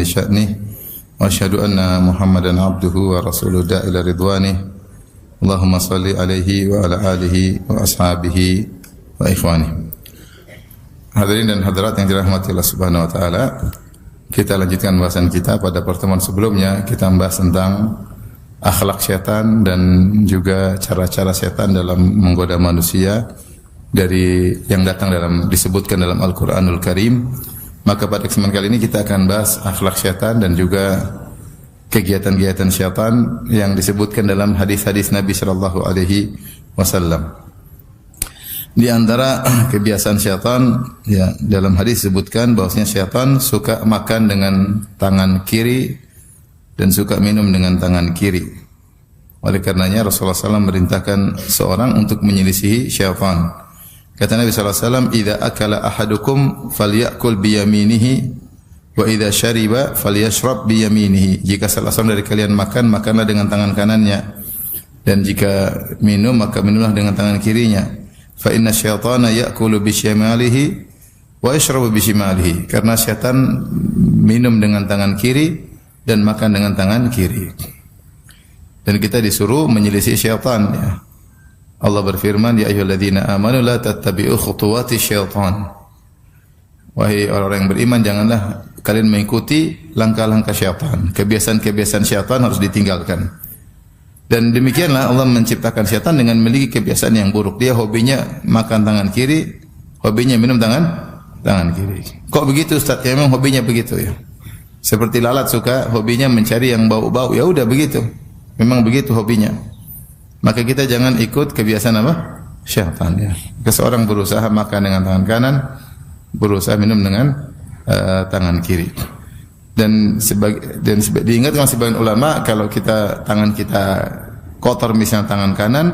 شأنه وأشهد أن محمدا عبده ورسوله داعي إلى رضوانه اللهم صل عليه وعلى آله وأصحابه وإخوانه. Hadirin dan hadirat yang dirahmati Allah Subhanahu wa taala, kita lanjutkan bahasan kita. Pada pertemuan sebelumnya kita membahas tentang akhlak setan dan juga cara-cara setan dalam menggoda manusia dari yang datang disebutkan dalam Al-Qur'anul Karim. Maka pada kesempatan kali ini kita akan bahas akhlak setan dan juga kegiatan-kegiatan setan yang disebutkan dalam hadis-hadis Nabi sallallahu alaihi wasallam. Di antara kebiasaan syaitan, ya, dalam hadis disebutkan bahwasanya syaitan suka makan dengan tangan kiri dan suka minum dengan tangan kiri. Oleh karenanya Rasulullah SAW merintahkan seorang untuk menyelisihi syaitan. Kata Nabi SAW, "Idza akala ahadukum falyakul biyaminihi wa idza syariba falyashrab biyaminihi." Jika salah seorang dari kalian makan, makanlah dengan tangan kanannya, dan jika minum, maka minumlah dengan tangan kirinya. Fa inna syaitana ya'kulu bisyimalihi wa yashrabu bisyimalihi. Karena syaitan minum dengan tangan kiri dan makan dengan tangan kiri. Dan kita disuruh menyelisih syaitan, ya. Allah berfirman, "Ya ayyuhalladzina amanu la tattabi'u khutuwati syaitan." Wahai orang-orang yang beriman, janganlah kalian mengikuti langkah-langkah syaitan. Kebiasaan-kebiasaan syaitan harus ditinggalkan. Dan demikianlah Allah menciptakan syaitan dengan memiliki kebiasaan yang buruk. Dia hobinya makan tangan kiri, hobinya minum tangan kiri. Kok begitu Ustaz? Ya memang hobinya begitu, ya. Seperti lalat suka hobinya mencari yang bau-bau. Ya udah begitu. Memang begitu hobinya. Maka kita jangan ikut kebiasaan apa? Syaitan, ya. Seseorang berusaha makan dengan tangan kanan, berusaha minum dengan tangan kiri. Dan diingatkan sebagian ulama, kalau tangan kita kotor misalnya tangan kanan,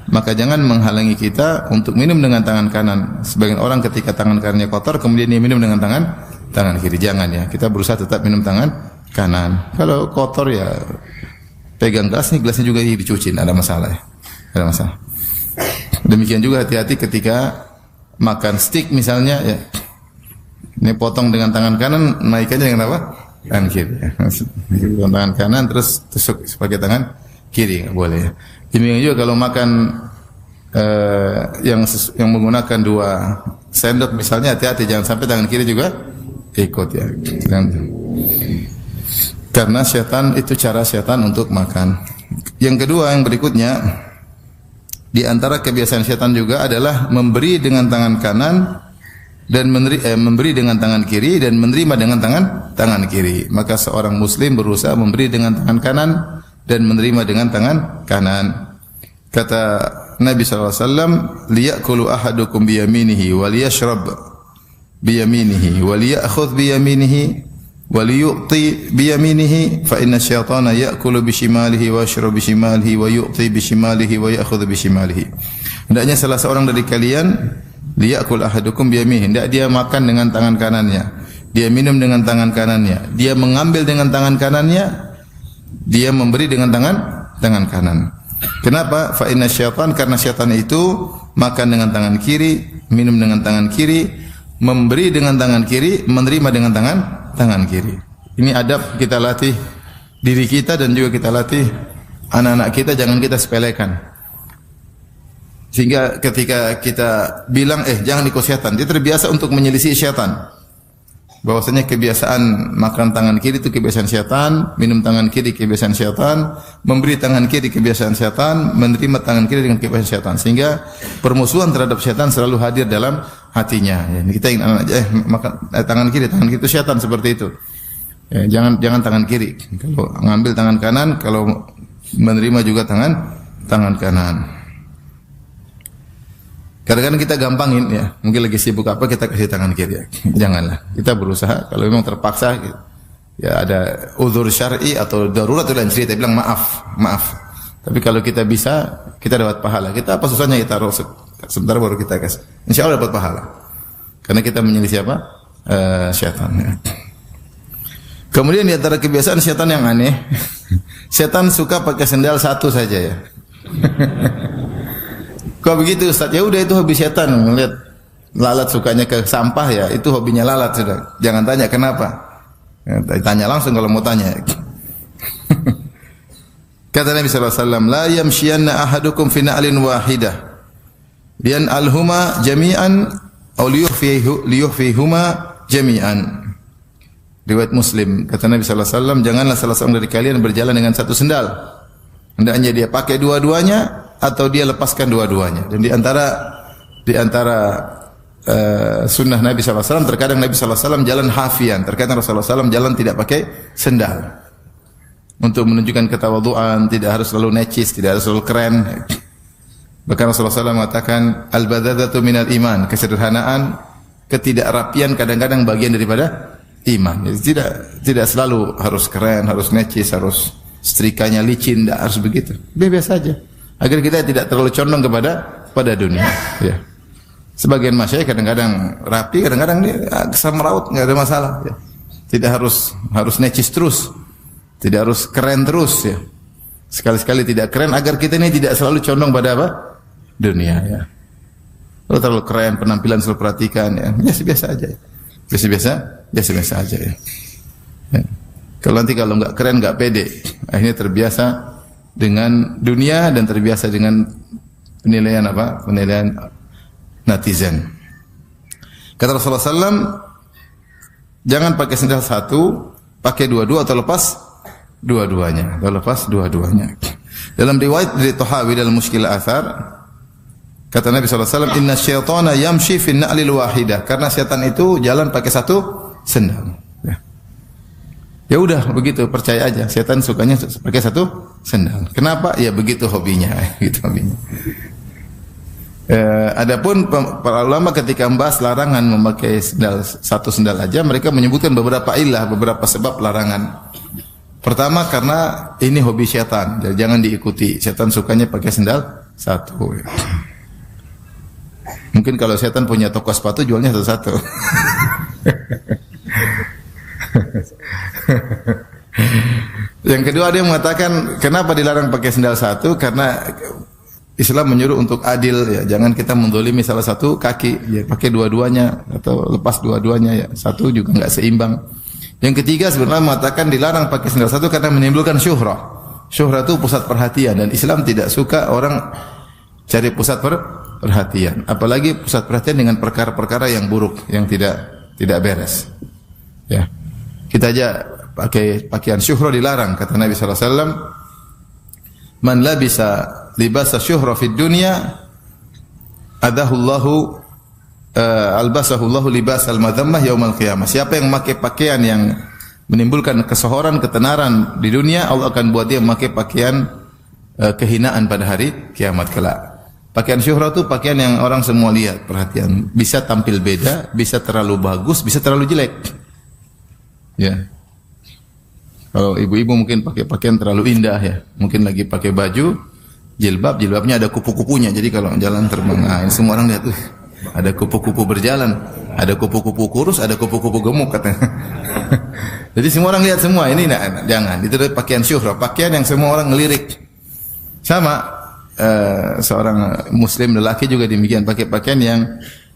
maka jangan menghalangi kita untuk minum dengan tangan kanan. Sebagian orang ketika tangan kanannya kotor kemudian dia minum dengan tangan kiri. Jangan, ya. Kita berusaha tetap minum tangan kanan. Kalau kotor, ya pegang gelasnya juga dicuci, ada masalah, ya. Ada masalah. Demikian juga hati-hati ketika makan steak misalnya, ya. Ini potong dengan tangan kanan, naikkannya dengan apa? Tangan kiri, ya. Dengan tangan kanan terus tusuk sebagai tangan kiri, nggak boleh, ya. Demikian juga kalau makan yang menggunakan 2 sendok misalnya, hati-hati jangan sampai tangan kiri juga ikut, ya. Karena syaitan itu cara syaitan untuk makan. Yang kedua, yang berikutnya, di antara kebiasaan syaitan juga adalah memberi dengan tangan kanan dan memberi dengan tangan kiri dan menerima dengan tangan kiri. Maka seorang muslim berusaha memberi dengan tangan kanan dan menerima dengan tangan kanan. Kata Nabi SAW, "Liyakulu ahadukum biyaminihi wa liyashrab biyaminihi wa liyakhudh biyaminihi wa liyu'ti biyaminihi fa inna syaitana ya'kulu bishimalihi wa yashrabu bishimalihi wa yu'ti bishimalihi wa ya'khudhu bishimalihi." Hendaknya salah seorang dari kalian liyakul ahadukum biyaminihi, hendak dia makan dengan tangan kanannya, dia minum dengan tangan kanannya, dia mengambil dengan tangan kanannya, dia memberi dengan tangan kanan. Kenapa? Fa inna syaitan, karena syaitan itu makan dengan tangan kiri, minum dengan tangan kiri, memberi dengan tangan kiri, menerima dengan tangan kiri. Ini adab kita latih diri kita dan juga kita latih anak-anak kita, jangan kita sepelekan. Sehingga ketika kita bilang, jangan ikut syaitan, dia terbiasa untuk menyelisih syaitan. Bahwasanya kebiasaan makan tangan kiri itu kebiasaan syaitan, minum tangan kiri kebiasaan syaitan, memberi tangan kiri kebiasaan syaitan, menerima tangan kiri dengan kebiasaan syaitan. Sehingga permusuhan terhadap syaitan selalu hadir dalam hatinya. Ya, kita ingin anak makan tangan kiri itu syaitan, seperti itu. Ya, jangan tangan kiri. Kalau ngambil tangan kanan, kalau menerima juga tangan kanan. Kadang-kadang kita gampangin, ya. Mungkin lagi sibuk apa, kita kasih tangan kiri, ya. Janganlah. Kita berusaha, kalau memang terpaksa, ya ada uzur syar'i atau darurat, itu lain cerita, bilang maaf. Tapi kalau kita bisa, kita dapat pahala. Kita apa susahnya kita rosek, sebentar baru kita kasih. Insya Allah dapat pahala. Karena kita menyelisih apa? Syaitan, ya. Kemudian di antara kebiasaan syaitan yang aneh, syaitan suka pakai sendal satu saja, ya. Kok begitu Ustaz? Ya udah, itu hobi setan. Melihat lalat sukanya ke sampah, ya itu hobinya lalat sudah. Jangan tanya kenapa. Tanya langsung kalau mau tanya. Kata Nabi sallallahu alaihi wasallam, "La yamshiyanna ahadukum fi na'lin wahidah. Lian alhuma jami'an aw liyuhfihuma jami'an." Riwayat Muslim, kata Nabi sallallahu alaihi wasallam, janganlah salah seorang dari kalian berjalan dengan satu sendal. Hendaknya dia pakai dua-duanya atau dia lepaskan dua-duanya. Dan di antara sunnah Nabi sallallahu alaihi wasallam, terkadang Nabi sallallahu alaihi wasallam jalan hafian, terkadang Rasulullah sallallahu alaihi wasallam jalan tidak pakai sendal. Untuk menunjukkan ketawaduan, tidak harus selalu necis, tidak harus selalu keren. Bahkan Rasulullah SAW mengatakan, al-badadatu minal iman, kesederhanaan, ketidakrapian kadang-kadang bagian daripada iman. Jadi tidak selalu harus keren, harus necis, harus setrikanya licin, tidak harus begitu. Biasa saja. Agar kita tidak terlalu condong pada dunia. Ya. Sebagian masyayikh kadang-kadang rapi, kadang-kadang kesal meraut, nggak ada masalah. Ya. Tidak harus necis terus. Tidak harus keren terus ya. Sekali-sekali tidak keren agar kita ini tidak selalu condong pada apa? Dunia ya. Kalau terlalu keren penampilan selalu perhatikan ya. Biasa-biasa aja. Biasa-biasa aja ya. Ya. Kalau enggak keren, enggak pede, akhirnya terbiasa dengan dunia dan terbiasa dengan penilaian apa? Penilaian netizen. Kata Rasulullah SAW, jangan pakai sendal satu, pakai dua-dua atau lepas dua-duanya. Dalam riwayat dari Tahawi dalam Mushkil Athar, kata Nabi SAW, inna syaitana yamshi fin na'lil wahidah. Karena syaitan itu jalan pakai satu sendal. Ya udah begitu, percaya aja. Syaitan sukanya pakai satu sendal. Kenapa? Ya begitu hobinya. Adapun para ulama ketika membahas larangan memakai satu sendal aja, mereka menyebutkan beberapa ilah, beberapa sebab larangan. Pertama, karena ini hobi syaitan, jadi jangan diikuti. Syaitan sukanya pakai sendal satu. Mungkin kalau syaitan punya toko sepatu, jualnya satu-satu. Yang kedua, dia mengatakan kenapa dilarang pakai sendal satu? Karena Islam menyuruh untuk adil, ya. Jangan kita mendolimi salah satu kaki, ya pakai dua-duanya atau lepas dua-duanya, ya. Satu juga nggak seimbang. Yang ketiga sebenarnya mengatakan dilarang pakai sendal satu karena menimbulkan syuhrah. Syuhrah itu pusat perhatian dan Islam tidak suka orang cari pusat perhatian. Apalagi pusat perhatian dengan perkara-perkara yang buruk, yang tidak beres. Ya. Kita aja pakai pakaian syuhrah dilarang, kata Nabi sallallahu alaihi wasallam, "Man labisa libasa syuhrah fid dunya adahullahu albasahullahu libas al-madhammah yaumal qiyamah." Siapa yang memakai pakaian yang menimbulkan kesohoran, ketenaran di dunia, Allah akan buat dia memakai pakaian kehinaan pada hari kiamat kelak. Pakaian syuhrah itu pakaian yang orang semua lihat, perhatian. Bisa tampil beda, bisa terlalu bagus, bisa terlalu jelek. Ya. Kalau ibu-ibu mungkin pakai pakaian terlalu indah ya. Mungkin lagi pakai baju jilbabnya ada kupu-kupunya. Jadi kalau jalan terbang, semua orang lihat, ada kupu-kupu berjalan, ada kupu-kupu kurus, ada kupu-kupu gemuk katanya. Jadi semua orang lihat semua, ini jangan. Itu pakaian syuhrah, pakaian yang semua orang ngelirik. Sama seorang muslim lelaki juga demikian, pakai pakaian yang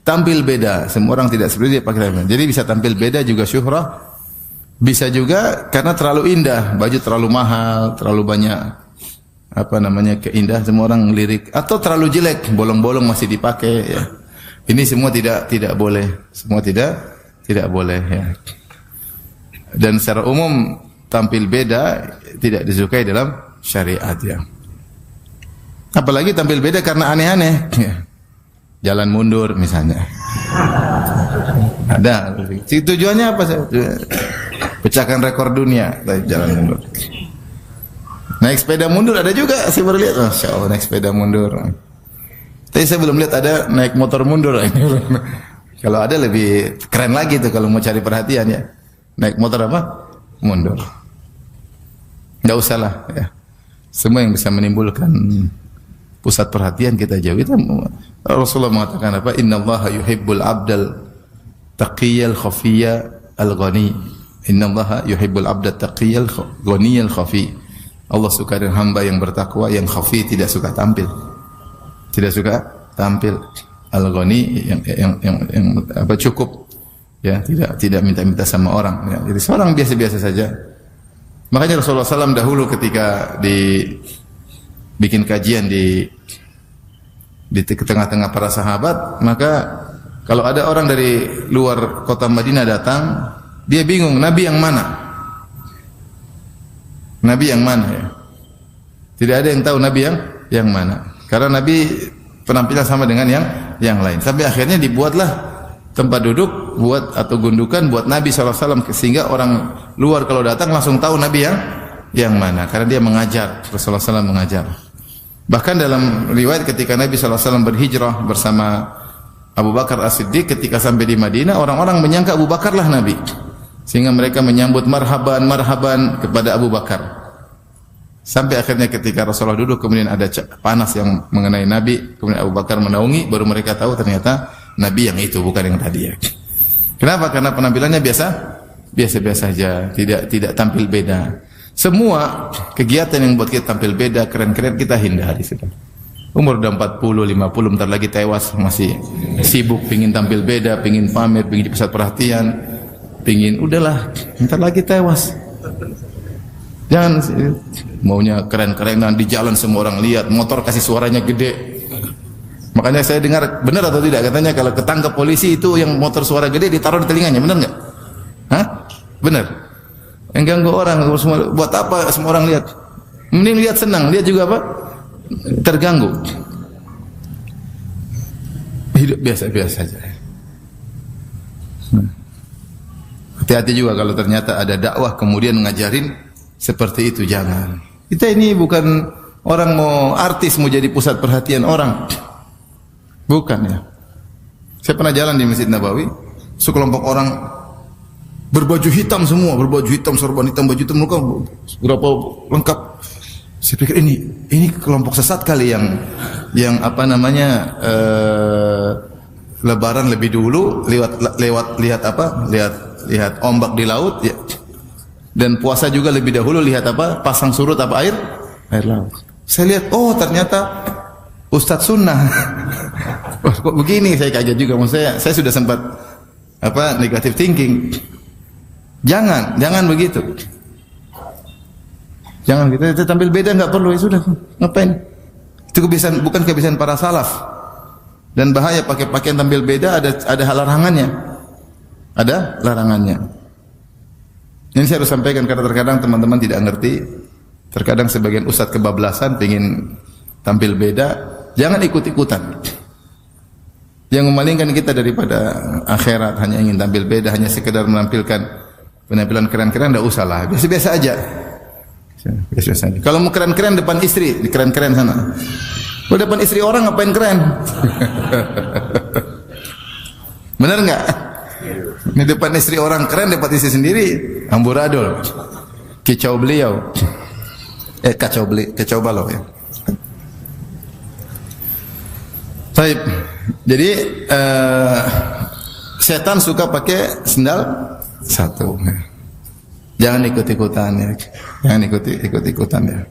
tampil beda. Semua orang tidak seperti dia pakai. Jadi bisa tampil beda juga syuhrah. Bisa juga karena terlalu indah, baju terlalu mahal, terlalu banyak keindah, semua orang ngelirik. Atau terlalu jelek, bolong-bolong masih dipakai ya. Ini semua tidak boleh. Semua tidak boleh ya. Dan secara umum tampil beda tidak disukai dalam syariat ya. Apalagi tampil beda karena aneh-aneh ya. Jalan mundur misalnya. Ada. Tujuannya apa sih? Pecahkan rekor dunia, jalan mundur. Naik sepeda mundur ada juga, saya baru lihat. Masya Allah, naik sepeda mundur. Tapi saya belum lihat ada naik motor mundur. Kalau ada lebih keren lagi tuh kalau mau cari perhatian ya. Naik motor apa? Mundur. Enggak usah lah ya. Semua yang bisa menimbulkan pusat perhatian kita jauhi. Rasulullah mengatakan apa? Innallaha yuhibbul abdal taqiyal khafiyya al-ghani. Innallaha yuhibbul abdal taqiyal ghaniyal khafi. Allah suka dengan hamba yang bertakwa, yang khafi, tidak suka tampil. Tidak suka tampil. Al-ghani yang cukup. Ya, tidak minta-minta sama orang. Ya. Jadi seorang biasa-biasa saja. Makanya Rasulullah SAW dahulu ketika bikin kajian di tengah-tengah para sahabat, maka kalau ada orang dari luar kota Madinah datang, dia bingung Nabi yang mana? Nabi yang mana ya? Tidak ada yang tahu Nabi yang mana. Karena Nabi penampilan sama dengan yang lain. Sampai akhirnya dibuatlah tempat duduk buat atau gundukan buat Nabi SAW, sehingga orang luar kalau datang langsung tahu Nabi yang mana, karena dia mengajar, Rasulullah SAW mengajar. Bahkan dalam riwayat ketika Nabi SAW berhijrah bersama Abu Bakar As-Siddiq, ketika sampai di Madinah, orang-orang menyangka Abu Bakar lah Nabi, sehingga mereka menyambut marhaban kepada Abu Bakar. Sampai akhirnya ketika Rasulullah duduk, kemudian ada panas yang mengenai Nabi, kemudian Abu Bakar menaungi, baru mereka tahu ternyata Nabi yang itu, bukan yang tadi ya. Kenapa? Karena penampilannya biasa saja, tidak tampil beda. Semua kegiatan yang buat kita tampil beda, keren-keren, kita hindari sudah. Umur udah 40, 50, bentar lagi tewas, masih sibuk pingin tampil beda, pingin pamer, pingin pusat perhatian, pingin udahlah, bentar lagi tewas. Jangan maunya keren-kerenan di jalan, semua orang lihat, motor kasih suaranya gede. Makanya saya dengar, benar atau tidak, katanya kalau ketangkap polisi itu yang motor suara gede ditaruh di telinganya, benar enggak? Hah? Benar. Yang ganggu orang, semua, buat apa semua orang lihat? Mending lihat senang, lihat juga apa? Terganggu. Hidup biasa-biasa saja. Hati-hati juga kalau ternyata ada dakwah kemudian ngajarin seperti itu, jangan. Kita ini bukan orang mau artis, mau jadi pusat perhatian orang. Bukan ya. Saya pernah jalan di Masjid Nabawi, sekelompok orang berbaju hitam semua, berbaju hitam, sorban hitam, baju hitam, mereka berapa lengkap. Saya pikir ini kelompok sesat kali yang apa namanya Lebaran lebih dulu lihat ombak di laut ya. Dan puasa juga lebih dahulu lihat apa? Pasang surut apa air laut. Saya lihat, oh ternyata Ustadz Sunnah. Kok begini? Saya kaget juga. Maksud saya sudah sempat negative thinking. Jangan begitu. Jangan kita tampil beda, nggak perlu, ya sudah. Ngapain? Itu kebiasaan, bukan kebiasaan para salaf. Dan bahaya pakai pakaian tampil beda, ada larangannya. Ada larangannya. Ini saya harus sampaikan karena terkadang teman-teman tidak ngerti. Terkadang sebagian ustadz kebablasan pengen tampil beda, jangan ikut-ikutan. Yang memalingkan kita daripada akhirat hanya ingin tampil beda, hanya sekedar menampilkan penampilan keren-keren, enggak usah lah, biasa-biasa aja. Biasa-biasa aja. Kalau mau keren-keren depan istri, di keren-keren sana. Kalau depan istri orang ngapain keren? Benar enggak? Ini depan istri orang keren, depan istri sendiri amburadul. Kicau beliau. Kacau balau ya. Baik. Jadi setan suka pakai sendal satu. Jangan ikut-ikutan ya. Jangan ikut-ikutan ya.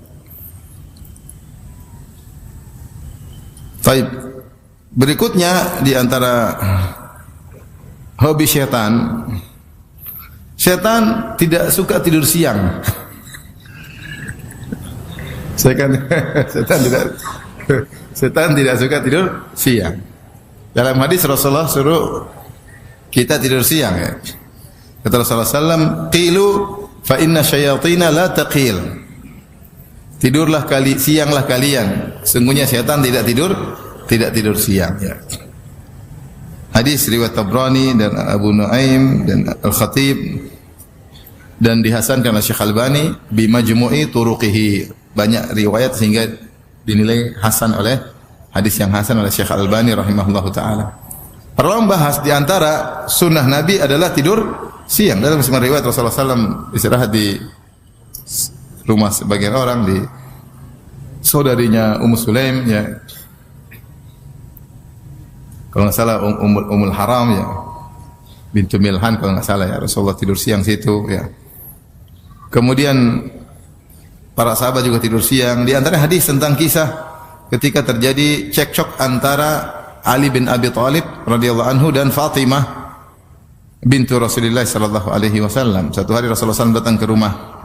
Baik. Berikutnya di antara hobi setan. Setan tidak suka tidur siang. Setan tidak suka tidur siang. Dalam hadis Rasulullah suruh kita tidur siang ya. Kata Rasulullah SAW, qilu fa inna syayatina la taqil. Tidurlah sianglah kalian. Sungguhnya setan tidak tidur siang ya. Hadis riwayat Tabrani dan Abu Nuaim dan Al-Khatib dan dihasankan oleh Syekh Albani bi majmu'i turuqihi. Banyak riwayat sehingga dinilai hasan oleh hadis yang hasan oleh Syekh Albani rahimahullahu taala. Perlu membahas di antara sunnah Nabi adalah tidur siang. Dalam sebuah riwayat Rasulullah SAW istirahat di rumah sebagian orang, di saudarinya Ummu Sulaim ya. Kalau nggak salah Ummul Haram ya, bintu Milhan kalau nggak salah ya, Rasulullah tidur siang situ ya. Kemudian para sahabat juga tidur siang. Di antara hadis tentang kisah ketika terjadi cekcok antara Ali bin Abi Thalib radhiyallahu anhu dan Fatimah bintu Rasulullah sallallahu alaihi wasallam. Satu hari Rasulullah SAW datang ke rumah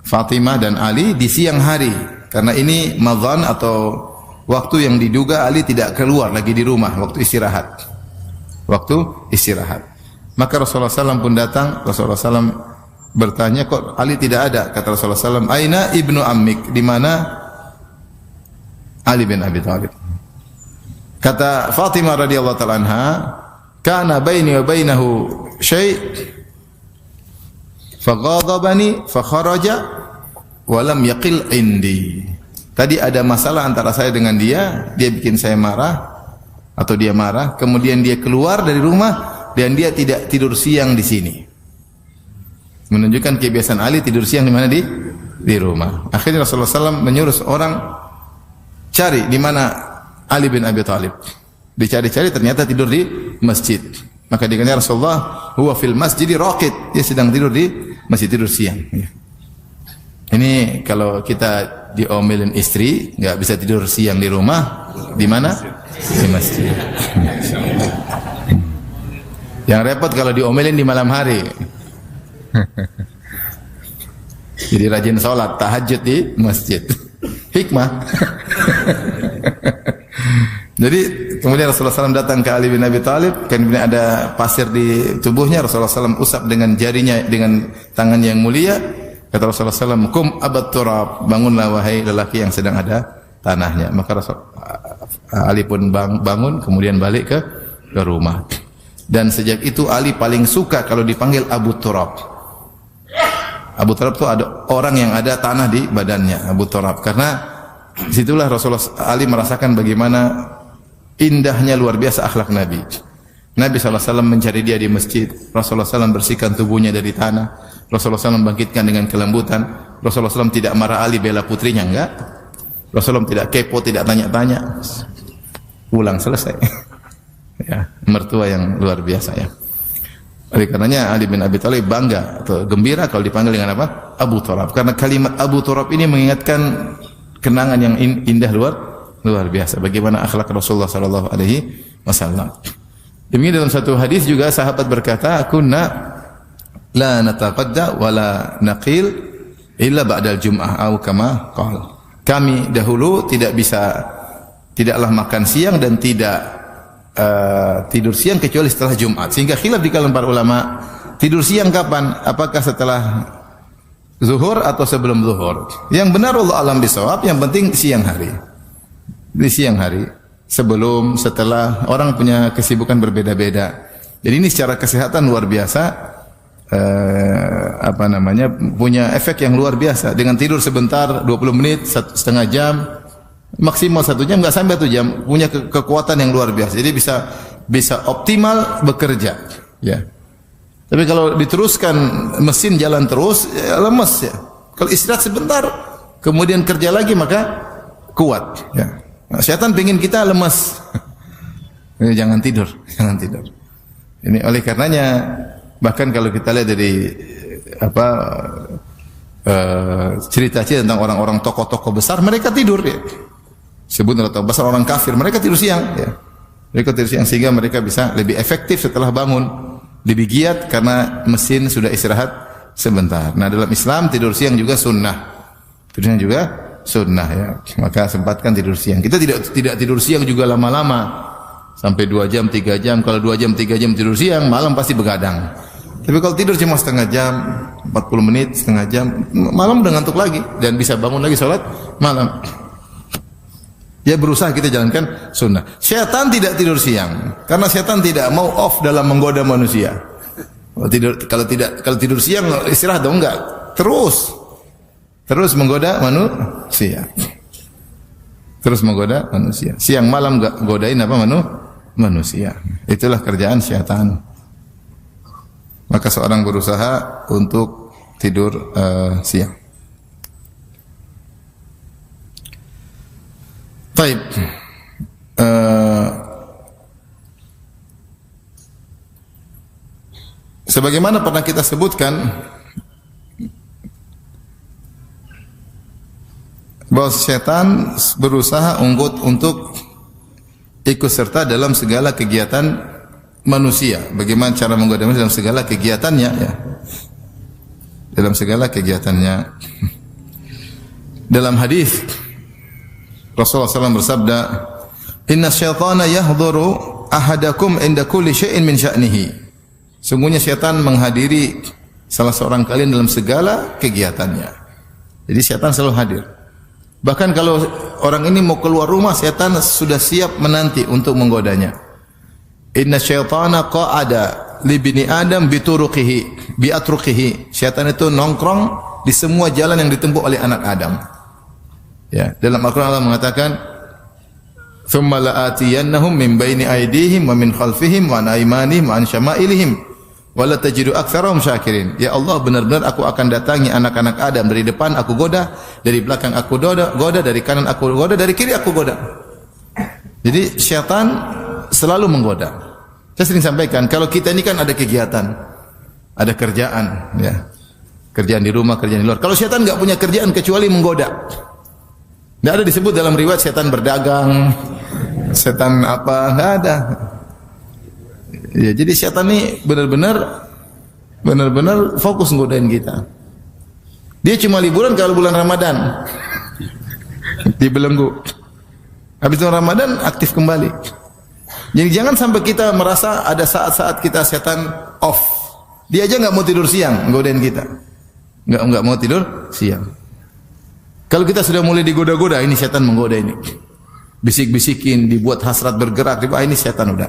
Fatimah dan Ali di siang hari, karena ini madhan atau waktu yang diduga Ali tidak keluar lagi di rumah, waktu istirahat. Waktu istirahat. Maka Rasulullah SAW pun datang. Rasulullah SAW bertanya, kok Ali tidak ada? Kata Rasulullah SAW, aina ibnu ammik, di mana Ali bin Abi Thalib? Kata Fatimah radhiyallahu ta'ala anha, kana baini wa bainahu syai' faghadabani fakharaja wa lam yaqil indi. Tadi ada masalah antara saya dengan dia bikin saya marah atau dia marah, kemudian dia keluar dari rumah dan dia tidak tidur siang di sini. Menunjukkan kebiasaan Ali tidur siang di mana, di rumah. Akhirnya Rasulullah SAW menyuruh orang cari di mana Ali bin Abi Thalib. Dicari-cari ternyata tidur di masjid. Maka dikatakan Rasulullah, huwa fil masjidi raqid, dia sedang tidur di masjid, tidur siang. Ini kalau kita diomelin istri, enggak bisa tidur siang di rumah, di mana? Di masjid. Yang repot kalau diomelin di malam hari. Jadi rajin sholat tahajud di masjid. Hikmah. Jadi kemudian Rasulullah SAW datang ke Ali bin Abi Thalib, kemudian ada pasir di tubuhnya. Rasulullah SAW usap dengan jarinya, dengan tangannya yang mulia. Kata Rasulullah SAW, kum abat turab, bangunlah wahai lelaki yang sedang ada tanahnya. Maka Ali pun bangun, kemudian balik ke rumah. Dan sejak itu Ali paling suka kalau dipanggil Abu Turab. Abu Turab itu ada orang yang ada tanah di badannya, Abu Turab. Karena disitulah Rasulullah Ali merasakan bagaimana indahnya luar biasa akhlak Nabi. Nabi SAW mencari dia di masjid. Rasulullah SAW bersihkan tubuhnya dari tanah. Rasulullah SAW bangkitkan dengan kelembutan. Rasulullah SAW tidak marah Ali bela putrinya, enggak. Rasulullah tidak kepo, tidak tanya-tanya. Pulang selesai. Ya, mertua yang luar biasa ya. Oleh karenanya Ali bin Abi Thalib bangga atau gembira kalau dipanggil dengan apa? Abu Turab. Karena kalimat Abu Turab ini mengingatkan kenangan yang indah luar biasa. Bagaimana akhlak Rasulullah sallallahu alaihi wasallam. Demikian dalam satu hadis juga sahabat berkata, "Kunna la nataqadda wa la naqil illa ba'dal jum'ah atau kama qala." Kami dahulu tidaklah makan siang dan tidak tidur siang kecuali setelah Jumat. Sehingga khilaf di kalangan para ulama, tidur siang kapan? Apakah setelah zuhur atau sebelum zuhur? Yang benar Allah alam bisawab, yang penting siang hari. Di siang hari, sebelum, setelah, orang punya kesibukan berbeda-beda. Jadi ini secara kesehatan luar biasa, punya efek yang luar biasa. Dengan tidur sebentar, 20 menit, setengah jam, maksimal 1 jam, enggak sampai 1 jam, punya kekuatan yang luar biasa. Jadi bisa optimal bekerja, ya. Tapi kalau diteruskan mesin jalan terus, ya lemes ya. Kalau istirahat sebentar, kemudian kerja lagi maka kuat, ya. Nah, setan pengin kita lemas. Jangan tidur, jangan tidur. Ini oleh karenanya bahkan kalau kita lihat dari cerita-cerita tentang orang-orang tokoh-tokoh besar, mereka tidur ya. Sebut atau besar orang kafir, mereka tidur siang ya. Mereka tidur siang sehingga mereka bisa lebih efektif setelah bangun, lebih giat karena mesin sudah istirahat sebentar. Nah, dalam Islam tidur siang juga sunnah. Tidurnya juga sunnah ya. Maka sempatkan tidur siang. Kita tidak tidur siang juga lama-lama. Sampai 2 jam, 3 jam. Kalau 2 jam, 3 jam tidur siang, malam pasti begadang. Tapi kalau tidur cuma setengah jam, 40 menit, setengah jam, malam udah ngantuk lagi dan bisa bangun lagi sholat malam. Ya berusaha kita jalankan sunnah. Syaitan tidak tidur siang karena syaitan tidak mau off dalam menggoda manusia. Kalau tidur siang istirahat dong, enggak. Terus menggoda manusia. Terus menggoda manusia. Siang malam enggak godain manusia. Itulah kerjaan syaitan. Maka seorang berusaha untuk tidur siang. Baik. Sebagaimana pernah kita sebutkan bahwa setan berusaha untuk ikut serta dalam segala kegiatan manusia. Bagaimana cara menggoda manusia dalam segala kegiatannya ya. Dalam segala kegiatannya. Dalam hadis Rasulullah SAW bersabda, "Inna syaitana yahduru ahadakum inda kulli syai'in min sya'nihi." Sungguhnya syaitan menghadiri salah seorang kalian dalam segala kegiatannya. Jadi syaitan selalu hadir. Bahkan kalau orang ini mau keluar rumah, syaitan sudah siap menanti untuk menggodanya. Inna syaitana qa'ada li bini Adam bituruqihi biatruqihi. Syaitan itu nongkrong di semua jalan yang ditempuh oleh anak Adam. Ya, dalam Al-Qur'an Allah mengatakan, "Tsumma la'atiyannahum min baini aydihim wa min khalfihim wa an aymanihim wa an syama'ilihim wa la tajidu aktsarahum syakirin." Ya Allah, benar-benar aku akan datangi anak-anak Adam dari depan aku goda, dari belakang aku goda, dari kanan aku goda, dari kiri aku goda. Jadi syaitan selalu menggoda. Saya sering sampaikan, kalau kita ini kan ada kegiatan, ada kerjaan, ya. Kerjaan di rumah, kerjaan di luar. Kalau syaitan enggak punya kerjaan kecuali menggoda. Tidak ada disebut dalam riwayat setan berdagang, setan apa, enggak ada. Ya, jadi setan ini benar-benar fokus nggodain kita. Dia cuma liburan kalau bulan Ramadan. Dibelenggu. Habis itu Ramadan aktif kembali. Jadi jangan sampai kita merasa ada saat-saat kita setan off. Dia aja enggak mau tidur siang nggodain kita. Enggak mau tidur siang. Kalau kita sudah mulai digoda-goda, ini setan menggoda ini. Bisik-bisikin, dibuat hasrat bergerak, ini setan udah.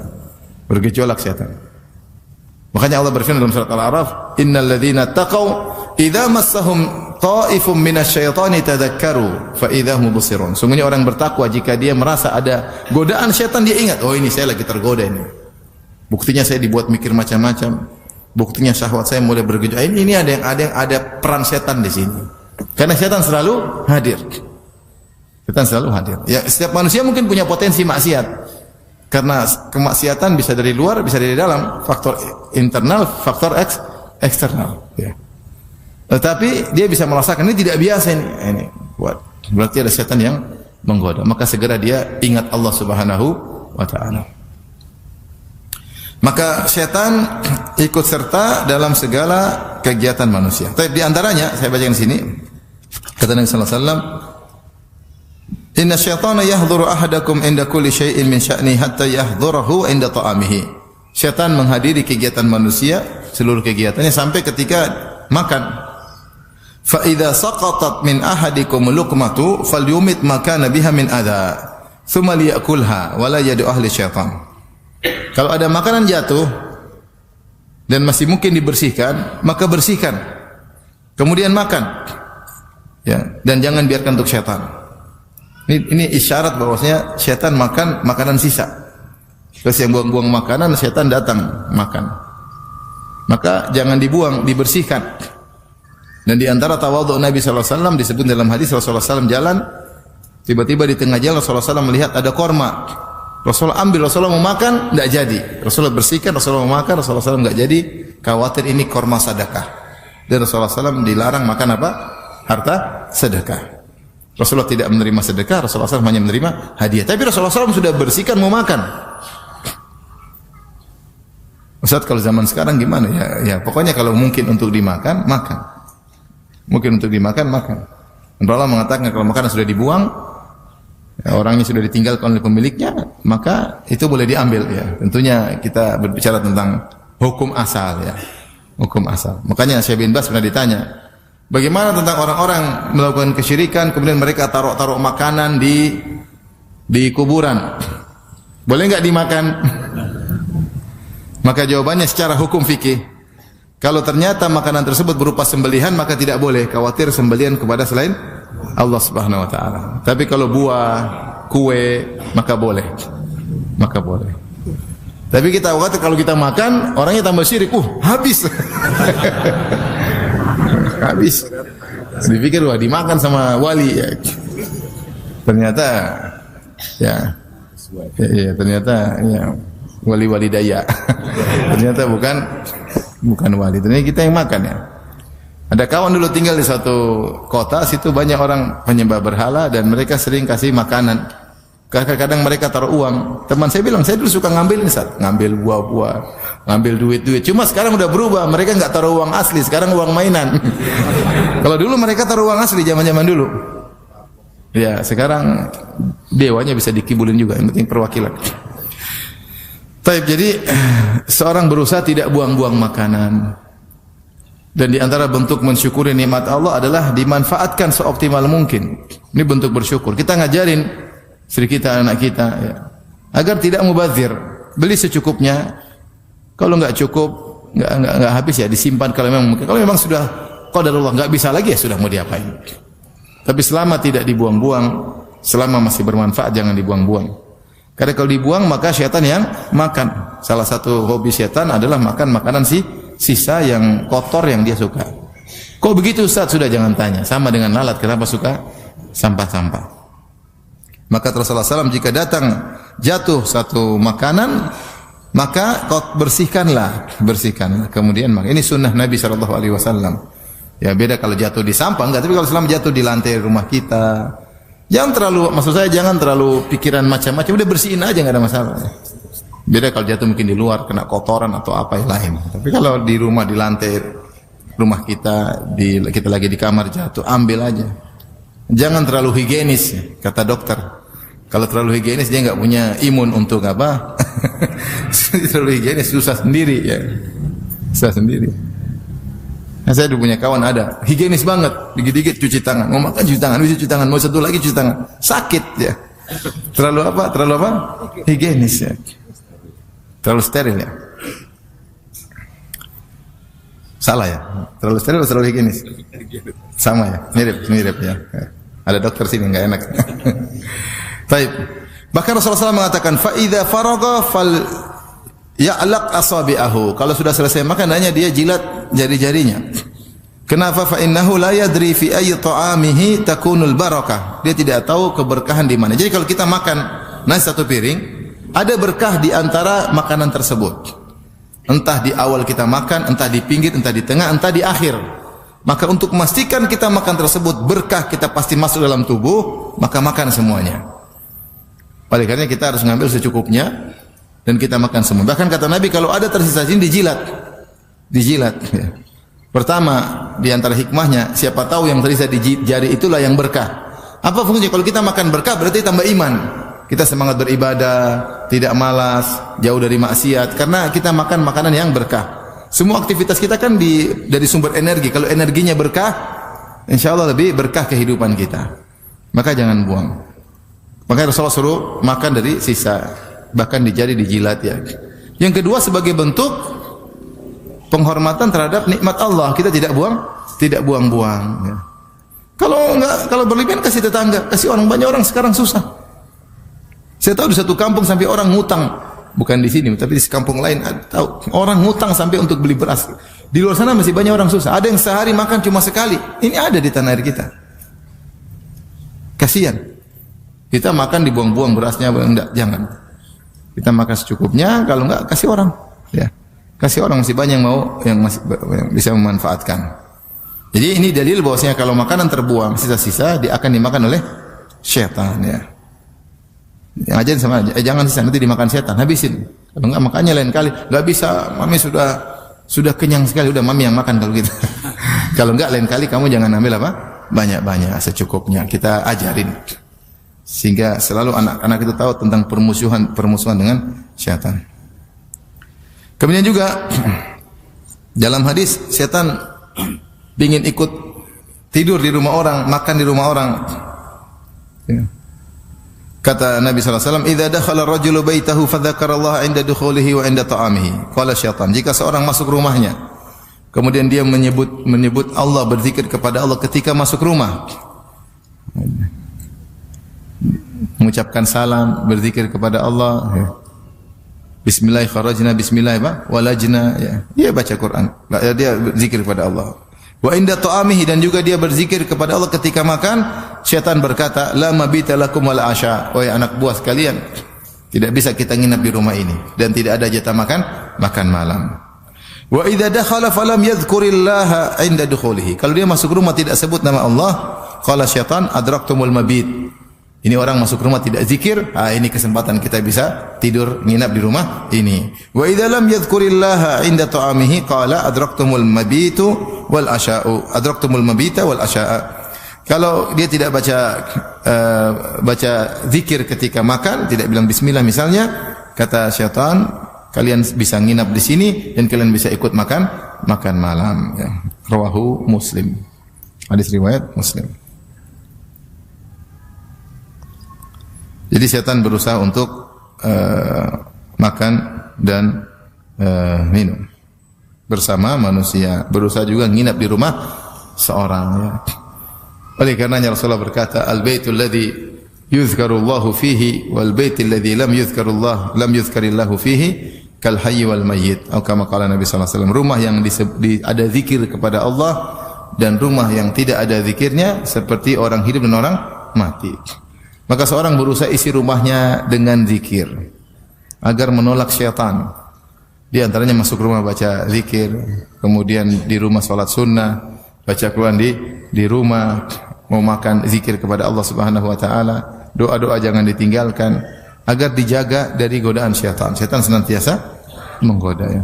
Bergejolak setan. Makanya Allah berfirman dalam surat Al-A'raf, "Innal ladzina taqaw idza massahum ta'ifum minasyaitani tadhakkaru fa idza hum mubsirun." Sungguhnya orang bertakwa jika dia merasa ada godaan setan, dia ingat, oh ini saya lagi tergoda ini. Buktinya saya dibuat mikir macam-macam. Buktinya syahwat saya mulai bergejolak. Ini ada peran setan di sini. Karena setan selalu hadir. Setan selalu hadir. Ya, setiap manusia mungkin punya potensi maksiat. Karena kemaksiatan bisa dari luar, bisa dari dalam. Faktor internal, faktor eksternal. Ya. Tetapi dia bisa merasakan ini tidak biasa ini. Berarti ada setan yang menggoda. Maka segera dia ingat Allah Subhanahu wa taala. Maka setan ikut serta dalam segala kegiatan manusia. Tapi di antaranya saya bacakan di sini kata Nabi sallallahu alaihi wasallam, "Inna syaitana yahdhuru ahadakum inda kulli syai'in min sya'ni hatta yahdhurahu inda ta'amihi." Syaitan menghadiri kegiatan manusia, seluruh kegiatannya sampai ketika makan. Fa idza saqatat min ahadikum luqmatu falyumit makana biha min adha, thumma liyakulha wa la yadu ahli syaitan. Kalau ada makanan jatuh dan masih mungkin dibersihkan, maka bersihkan. Kemudian makan. Ya, dan jangan biarkan untuk syaitan. Ini isyarat bahwasanya syaitan makan makanan sisa. Terus yang buang-buang makanan, syaitan datang makan. Maka jangan dibuang, dibersihkan. Dan di antara tawadhu Nabi sallallahu alaihi wasallam disebut dalam hadis Rasulullah sallallahu alaihi wasallam jalan, tiba-tiba di tengah jalan Rasulullah sallallahu alaihi wasallam melihat ada korma. Rasulullah ambil, Rasulullah mau makan, tidak jadi. Rasulullah bersihkan, Rasulullah mau makan, Rasulullah SAW tidak jadi. Khawatir ini korma sedekah. Dan Rasulullah SAW dilarang makan apa? Harta sedekah. Rasulullah tidak menerima sedekah, Rasulullah SAW hanya menerima hadiah. Tapi Rasulullah SAW sudah bersihkan, mau makan. Ustaz, kalau zaman sekarang gimana? Ya, pokoknya kalau mungkin untuk dimakan, makan. Mungkin untuk dimakan, makan. Allah mengatakan kalau makanan sudah dibuang, orangnya sudah ditinggalkan oleh pemiliknya, maka itu boleh diambil ya. Tentunya kita berbicara tentang hukum asal ya. Hukum asal. Makanya Syekh bin Baz pernah ditanya, bagaimana tentang orang-orang melakukan kesyirikan kemudian mereka taruh-taruh makanan di kuburan? Boleh enggak dimakan? Maka jawabannya secara hukum fikih, kalau ternyata makanan tersebut berupa sembelihan maka tidak boleh, khawatir sembelihan kepada selain Allah Subhanahu wa taala. Tapi kalau buah, kue, maka boleh. Maka boleh. Tapi kita kata kalau kita makan, orangnya tambah syirik. Habis. Habis. Dipikir wah dimakan sama wali ya. Ternyata ya ternyata ya wali-wali daya. Ternyata bukan wali. Ternyata kita yang makan ya. Ada kawan dulu tinggal di satu kota, situ banyak orang penyembah berhala dan mereka sering kasih makanan Kadang-kadang mereka taruh uang. Teman saya bilang, saya dulu suka ngambil ini, Ustaz. Ngambil buah-buah, ngambil duit-duit. Cuma sekarang udah berubah. Mereka nggak taruh uang asli, sekarang uang mainan. Kalau dulu mereka taruh uang asli zaman-zaman dulu. Ya, sekarang dewanya bisa dikibulin juga. Yang penting perwakilan. Taib, jadi seorang berusaha tidak buang-buang makanan. Dan di antara bentuk mensyukuri nikmat Allah adalah dimanfaatkan seoptimal mungkin. Ini bentuk bersyukur. Kita ngajarin istri kita, anak kita, ya, agar tidak mubazir. Beli secukupnya. Kalau enggak cukup, enggak habis ya disimpan kalau memang mungkin. Kalau memang sudah qadarullah enggak bisa lagi ya sudah, mau diapain. Tapi selama tidak dibuang-buang, selama masih bermanfaat jangan dibuang-buang. Karena kalau dibuang maka syaitan yang makan. Salah satu hobi syaitan adalah makan makanan sisa yang kotor yang dia suka. Kok begitu Ustaz? Sudah jangan tanya. Sama dengan lalat, kenapa suka sampah-sampah? Maka Rasulullah SAW jika datang jatuh satu makanan, maka kau bersihkanlah. Kemudian ini sunnah Nabi SAW. Ya beda kalau jatuh di sampah enggak, tapi kalau selama jatuh di lantai rumah kita, jangan terlalu, maksud saya jangan terlalu pikiran macam-macam, udah bersihin aja enggak ada masalah. Beda kalau jatuh mungkin di luar kena kotoran atau apa yang lain. Tapi kalau di rumah, di lantai rumah kita, kita lagi di kamar jatuh, ambil aja. Jangan terlalu higienis, kata dokter. Kalau terlalu higienis dia enggak punya imun untuk apa? Terlalu higienis susah sendiri ya. Susah sendiri. Nah, saya dulu punya kawan ada higienis banget, dikit-dikit cuci tangan, mau makan cuci tangan, mau satu lagi cuci tangan, sakit ya. Terlalu apa? Higienis ya. Terlalu steril ya. Salah ya? Terlalu steril atau terlalu higienis? Sama ya? Mirip ya. Ada dokter sini enggak enak. Baik. Bahkan Rasulullah SAW mengatakan fa idza faragha fal ya'laq asabi'ahu. Kalau sudah selesai makan hanya dia jilat jari-jarinya. Kenapa? Fa innahu la yadri fi ayyi ta'amihi takunul barakah. Dia tidak tahu keberkahan di mana. Jadi kalau kita makan nasi satu piring, ada berkah di antara makanan tersebut. Entah di awal kita makan, entah di pinggir, entah di tengah, entah di akhir. Maka untuk memastikan kita makan tersebut berkah kita pasti masuk dalam tubuh, maka makan semuanya. Oleh karena kita harus ngambil secukupnya dan kita makan semua. Bahkan kata Nabi kalau ada tersisa ini dijilat. Ya. Pertama di antara hikmahnya, siapa tahu yang tersisa di jari itulah yang berkah. Apa fungsinya? Kalau kita makan berkah berarti tambah iman. Kita semangat beribadah, tidak malas, jauh dari maksiat karena kita makan makanan yang berkah. Semua aktivitas kita kan dari sumber energi. Kalau energinya berkah, insyaallah lebih berkah kehidupan kita. Maka jangan buang. Maka Rasulullah suruh makan dari sisa, bahkan di jari dijilat ya. Yang kedua sebagai bentuk penghormatan terhadap nikmat Allah, kita tidak buang-buang. Ya. Kalau berlebihan kasih tetangga, kasih orang, banyak orang sekarang susah. Saya tahu di satu kampung sampai orang ngutang, bukan di sini, tapi di kampung lain tahu orang ngutang sampai untuk beli beras. Di luar sana masih banyak orang susah. Ada yang sehari makan cuma sekali. Ini ada di tanah air kita. Kasihan. Kita makan dibuang-buang berasnya, enggak, jangan. Kita makan secukupnya, kalau enggak kasih orang, ya. Kasih orang, masih banyak yang bisa memanfaatkan. Jadi ini dalil bahwasanya kalau makanan terbuang sisa-sisa dia akan dimakan oleh syaitan ya. Yang ajarin sama jangan sisa, nanti dimakan setan, habisin. Kalau enggak makannya lain kali. Enggak bisa, mami sudah kenyang sekali, udah mami yang makan kalau gitu. Kalau enggak lain kali kamu jangan ambil apa? Banyak-banyak, secukupnya. Kita ajarin. Sehingga selalu anak-anak itu tahu tentang permusuhan dengan syaitan. Kemudian juga dalam hadis syaitan ingin ikut tidur di rumah orang, makan di rumah orang. Ya. Kata Nabi SAW, "Idza dakhala ar-rajulu baitahu fadzakarallaha 'inda dukhulihi wa 'inda ta'amihi." Qala syaitan, jika seorang masuk rumahnya, kemudian dia menyebut Allah, berzikir kepada Allah ketika masuk rumah. Mengucapkan salam, berzikir kepada Allah. Ya. Bismillah kharajna, bismillah walajna. Ya. Dia baca Quran, dia berzikir kepada Allah. Wa inda ta'amihi, dan juga dia berzikir kepada Allah ketika makan. Syaitan berkata, la mabita lakum wala asya. Wahai anak buah sekalian, tidak bisa kita nginap di rumah ini dan tidak ada jatah makan malam. Wa idza dakhala falam yadhkurillaha 'inda dukhulihi. Kalau dia masuk rumah tidak sebut nama Allah, qala syaitan adraktumul mabit. Ini orang masuk rumah tidak zikir, ini kesempatan kita bisa tidur nginap di rumah ini. Wa idza lam yadhkurillaha 'inda ta'amihi qala adraktumul mabitu wal asya'u. Adraktumul mabita wal asya'a. Kalau dia tidak baca zikir ketika makan, tidak bilang bismillah misalnya, kata syaitan, kalian bisa nginap di sini dan kalian bisa ikut makan malam. Ya. Rawahu Muslim. Hadis riwayat Muslim. Jadi syaitan berusaha untuk makan dan minum bersama manusia, berusaha juga nginap di rumah seorang. Ya. Oleh karenanya Rasulullah berkata, al-baitul ladzi yuzkarullahu fihi wal baitul ladzi lam yuzkarillahu fihi kal hayy wal mayyit. Atau kama qala Nabi sallallahu alaihi wasallam, rumah yang ada zikir kepada Allah dan rumah yang tidak ada zikirnya seperti orang hidup dan orang mati. Maka seorang berusaha isi rumahnya dengan zikir agar menolak syaitan. Di antaranya masuk rumah baca zikir, kemudian di rumah salat sunnah, baca Quran di rumah, mau makan zikir kepada Allah Subhanahu wa taala, doa-doa jangan ditinggalkan agar dijaga dari godaan syaitan. Syaitan senantiasa menggoda ya.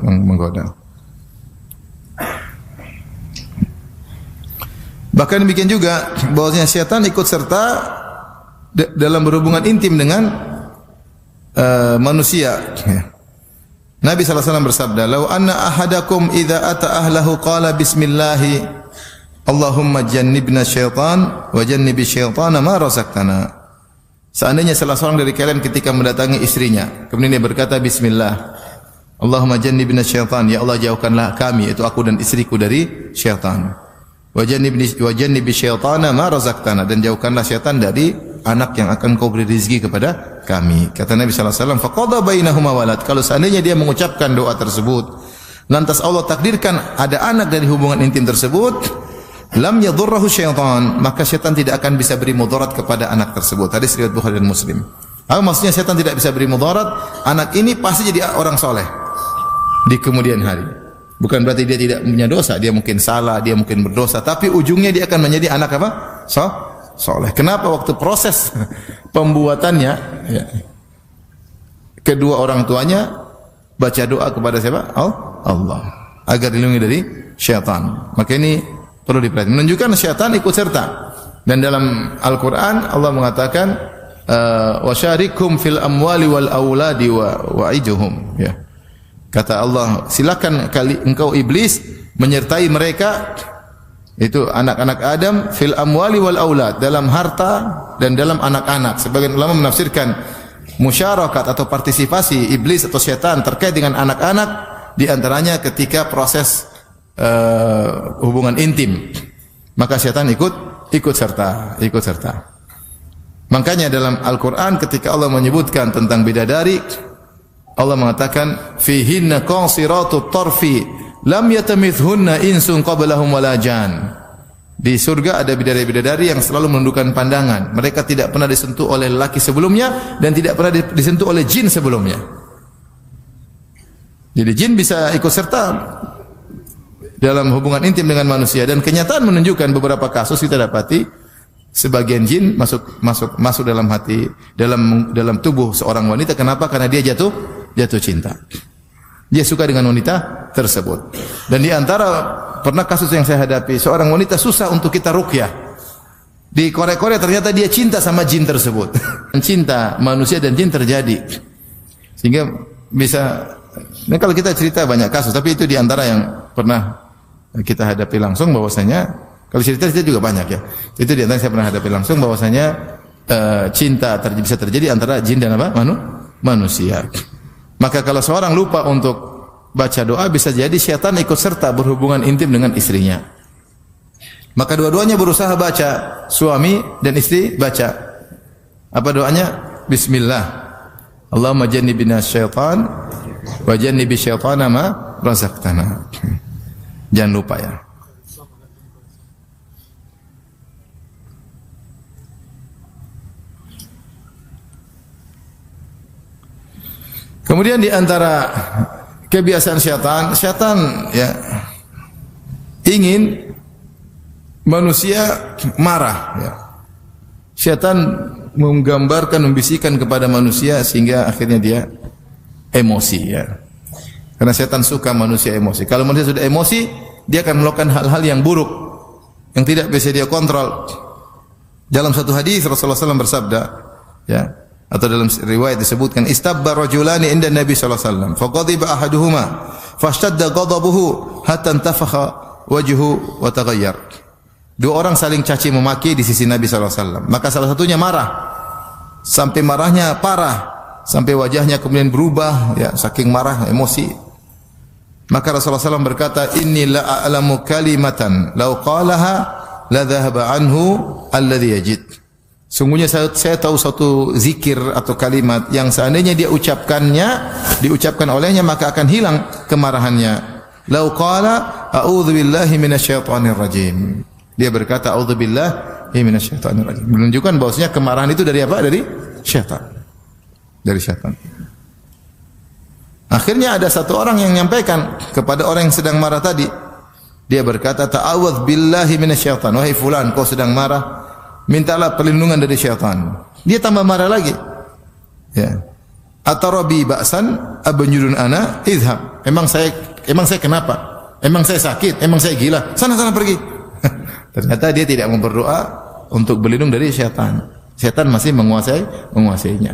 Menggoda. Bahkan demikian juga bahwasanya syaitan ikut serta dalam berhubungan intim dengan manusia. Nabi sallallahu alaihi wasallam bersabda, "Lau anna ahadakum idza ata ahlahu qala bismillah, Allahumma jannibna syaitan wa jannibi syaitana ma razaqtana." Seandainya salah seorang dari kalian ketika mendatangi istrinya, kemudian dia berkata bismillah, Allahumma jannibna syaitan, ya Allah jauhkanlah kami, itu aku dan istriku dari syaitan. Wa jannibi syaitana ma razaqtana, dan jauhkanlah syaitan dari anak yang akan kau beri rezeki kepada kami. Kata Nabi sallallahu alaihi wasallam, faqada bainahuma walad. Kalau seandainya dia mengucapkan doa tersebut, lantas Allah takdirkan ada anak dari hubungan intim tersebut, lam yadurruhu syaitan, maka syaitan tidak akan bisa beri mudarat kepada anak tersebut. Hadis riwayat Bukhari dan Muslim. Apa maksudnya syaitan tidak bisa beri mudarat? Anak ini pasti jadi orang soleh di kemudian hari. Bukan berarti dia tidak punya dosa, dia mungkin salah, dia mungkin berdosa, tapi ujungnya dia akan menjadi anak apa? Soleh. Kenapa? Waktu proses pembuatannya, ya, kedua orang tuanya baca doa kepada siapa? Allah, agar dilindungi dari syaitan. Maka ini perlu diperhatikan. Menunjukkan syaitan ikut serta. Dan dalam Al-Quran Allah mengatakan, wasyarikhum fil amwali wal auladi wa'iduhum. Ya. Kata Allah, silakan engkau iblis menyertai mereka, itu anak-anak Adam, fil amwali wal aulad, dalam harta dan dalam anak-anak. Sebagian ulama menafsirkan musyarakat atau partisipasi iblis atau syaitan terkait dengan anak-anak, di antaranya ketika proses hubungan intim, maka syaitan ikut serta. Makanya dalam Al-Quran ketika Allah menyebutkan tentang bidadari, Allah mengatakan fihinna qasiratut tarfi lam yatamithunna insun qablahum wala jan. Di surga ada bidadari-bidadari yang selalu menundukkan pandangan. Mereka tidak pernah disentuh oleh lelaki sebelumnya dan tidak pernah disentuh oleh jin sebelumnya. Jadi jin bisa ikut serta dalam hubungan intim dengan manusia, dan kenyataan menunjukkan beberapa kasus kita dapati sebagian jin masuk dalam hati, dalam tubuh seorang wanita. Kenapa? Karena dia jatuh cinta. Dia suka dengan wanita tersebut. Dan di antara pernah kasus yang saya hadapi, seorang wanita susah untuk kita ruqyah. Di Korea ternyata dia cinta sama jin tersebut. Cinta manusia dan jin terjadi. Sehingga bisa, nah kalau kita cerita banyak kasus, tapi itu di antara yang pernah kita hadapi langsung, bahwasanya kalau cerita juga banyak ya. Itu di antara saya pernah hadapi langsung, bahwasanya cinta bisa terjadi antara jin dan apa? Manusia. Maka kalau seorang lupa untuk baca doa, bisa jadi syaitan ikut serta berhubungan intim dengan istrinya. Maka dua-duanya berusaha baca, suami dan istri baca. Apa doanya? Bismillah. Allahumma jannibna syaitan wa jannibi syaitana ma razaqtana. Jangan lupa ya. Kemudian di antara kebiasaan syaitan ya ingin manusia marah ya. Syaitan menggambarkan, membisikkan kepada manusia sehingga akhirnya dia emosi ya. Karena syaitan suka manusia emosi. Kalau manusia sudah emosi, dia akan melakukan hal-hal yang buruk yang tidak bisa dia kontrol. Dalam satu hadis Rasulullah SAW bersabda, ya, atau dalam riwayat disebutkan, istabba rajulani inda Nabi sallallahu alaihi wasallam, faqadiba ahaduhuma, fashtadda ghadabuhu hatta intafakha wajhu wa taghayyar. Dua orang saling caci memaki di sisi Nabi sallallahu alaihi wasallam. Maka salah satunya marah. Sampai marahnya parah, sampai wajahnya kemudian berubah, ya, saking marah, emosi. Maka Rasulullah SAW berkata, inni la a'lamu kalimatan law qalaha la dhahaba anhu alladhi yajid. Sungguhnya saya tahu suatu zikir atau kalimat yang seandainya dia diucapkan olehnya maka akan hilang kemarahannya. Law qala a'udzu billahi minasyaitonir rajim. Dia berkata a'udzubillahi minasyaitonir rajim. Menunjukkan bahwasanya kemarahan itu dari apa? Dari syaitan. Dari syaitan. Akhirnya ada satu orang yang menyampaikan kepada orang yang sedang marah tadi. Dia berkata, ta'awudz billahi minasyaitan. Wahai fulan, kau sedang marah, mintalah perlindungan dari syaitan. Dia tambah marah lagi. Ya. Atarabi ba'san abanyurun ana idhab. Emang saya kenapa? Emang saya sakit? Emang saya gila? Sana pergi. Ternyata dia tidak mau berdoa untuk berlindung dari syaitan. Syaitan masih menguasainya.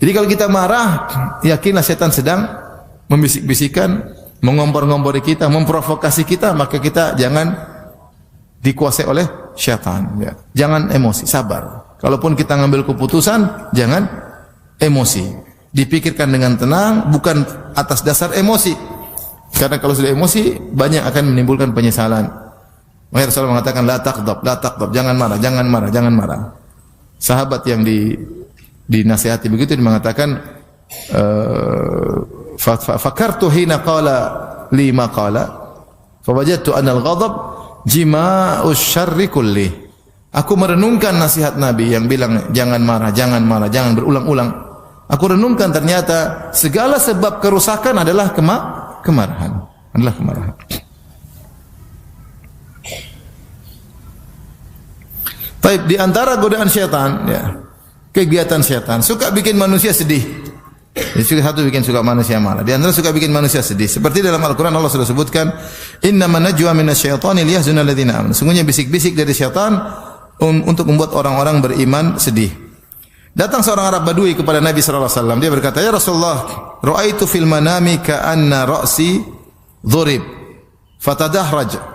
Jadi kalau kita marah, yakinlah syaitan sedang membisik-bisikan, mengompor-ngompori kita, memprovokasi kita, maka kita jangan dikuasai oleh syaitan. Ya. Jangan emosi, sabar. Kalaupun kita ngambil keputusan, jangan emosi. Dipikirkan dengan tenang, bukan atas dasar emosi. Karena kalau sudah emosi, banyak akan menimbulkan penyesalan. Rasulullah mengatakan la taqdab, jangan marah. Sahabat yang dinasihati begitu dia mengatakan fakartu hina qala li ma qala fawajadtu anna al-ghadab jima'u syarri kulli. Aku merenungkan nasihat Nabi yang bilang jangan marah, jangan berulang-ulang. Aku renungkan ternyata segala sebab kerusakan adalah kemarahan. Baik, di antara godaan syaitan, ya, kegiatan syaitan suka bikin manusia sedih. Satu bikin suka manusia marah. Di antara suka bikin manusia sedih. Seperti dalam Al-Quran Allah sudah sebutkan, Innama najwa minasyaitani liyahzuna alladhina amanu. Sungguhnya bisik-bisik dari syaitan untuk membuat orang-orang beriman sedih. Datang seorang Arab Badui kepada Nabi sallallahu alaihi wasallam. Dia berkata, "Ya Rasulullah, ra'aitu fil manami ka'anna ra'si dhurib, fatadahraj."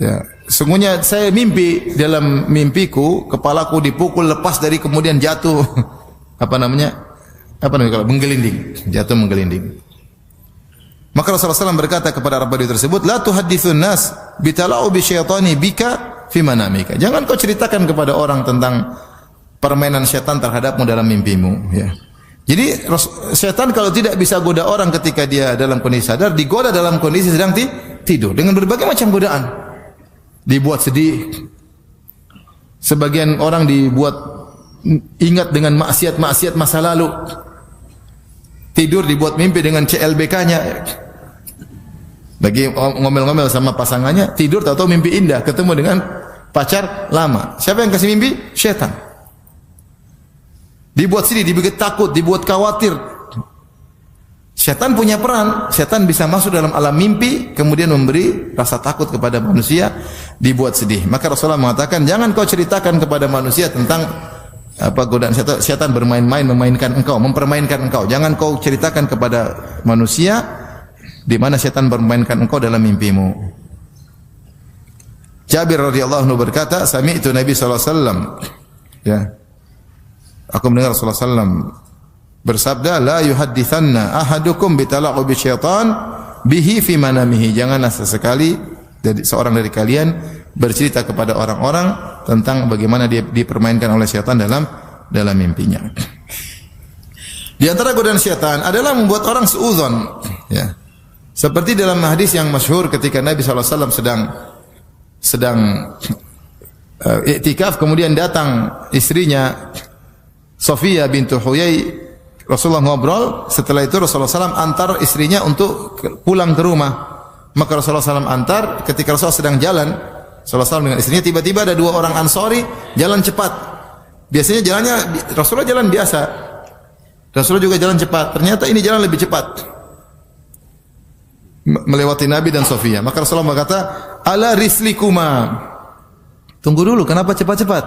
Ya, sungguhnya saya mimpi, dalam mimpiku kepalaku dipukul lepas dari kemudian jatuh apa namanya kalau menggelinding, jatuh menggelinding. Maka Rasulullah SAW berkata kepada Arab Badui tersebut, la tuhadditsun nas bitala'u bi syaitani bika fi manamika. Jangan kau ceritakan kepada orang tentang permainan syaitan terhadapmu dalam mimpimu, ya. Jadi syaitan kalau tidak bisa goda orang ketika dia dalam kondisi sadar, digoda dalam kondisi sedang tidur dengan berbagai macam godaan. Dibuat sedih. Sebagian orang dibuat ingat dengan maksiat-maksiat masa lalu. Tidur dibuat mimpi dengan CLBK-nya. Lagi ngomel-ngomel sama pasangannya, tidur tahu-tahu mimpi indah, ketemu dengan pacar lama. Siapa yang kasih mimpi? Syaitan. Dibuat sedih, dibuat takut, dibuat khawatir. Syaitan punya peran. Syaitan bisa masuk dalam alam mimpi, kemudian memberi rasa takut kepada manusia, dibuat sedih. Maka Rasulullah mengatakan, jangan kau ceritakan kepada manusia tentang apa godaan syaitan bermain-main, memainkan engkau, mempermainkan engkau. Jangan kau ceritakan kepada manusia di mana syaitan bermainkan engkau dalam mimpimu. Jabir radhiyallahu anhu berkata, sami'tu Nabi sallallahu alaihi wasallam, ya, aku mendengar Rasulullah sallallahu bersabda, la yuhaddithanna ahadukum bitala'u bisyaitan bihi fi manamihi. Janganlah sesekali seorang dari kalian bercerita kepada orang-orang tentang bagaimana dia dipermainkan oleh syaitan dalam mimpinya. Di antara godaan syaitan adalah membuat orang suudzon, ya. Seperti dalam hadis yang masyhur ketika Nabi sallallahu alaihi wasallam sedang i'tikaf, kemudian datang istrinya Sofia bintu Huyai. Rasulullah ngobrol, setelah itu Rasulullah SAW antar istrinya untuk pulang ke rumah. Maka Rasulullah SAW antar, ketika Rasulullah sedang jalan SAW dengan istrinya, tiba-tiba ada dua orang Ansori jalan cepat. Biasanya jalannya Rasulullah jalan biasa. Rasulullah juga jalan cepat. Ternyata ini jalan lebih cepat. Melewati Nabi dan Sofia. Maka Rasulullah berkata, "Ala rislikuma." Tunggu dulu, kenapa cepat-cepat?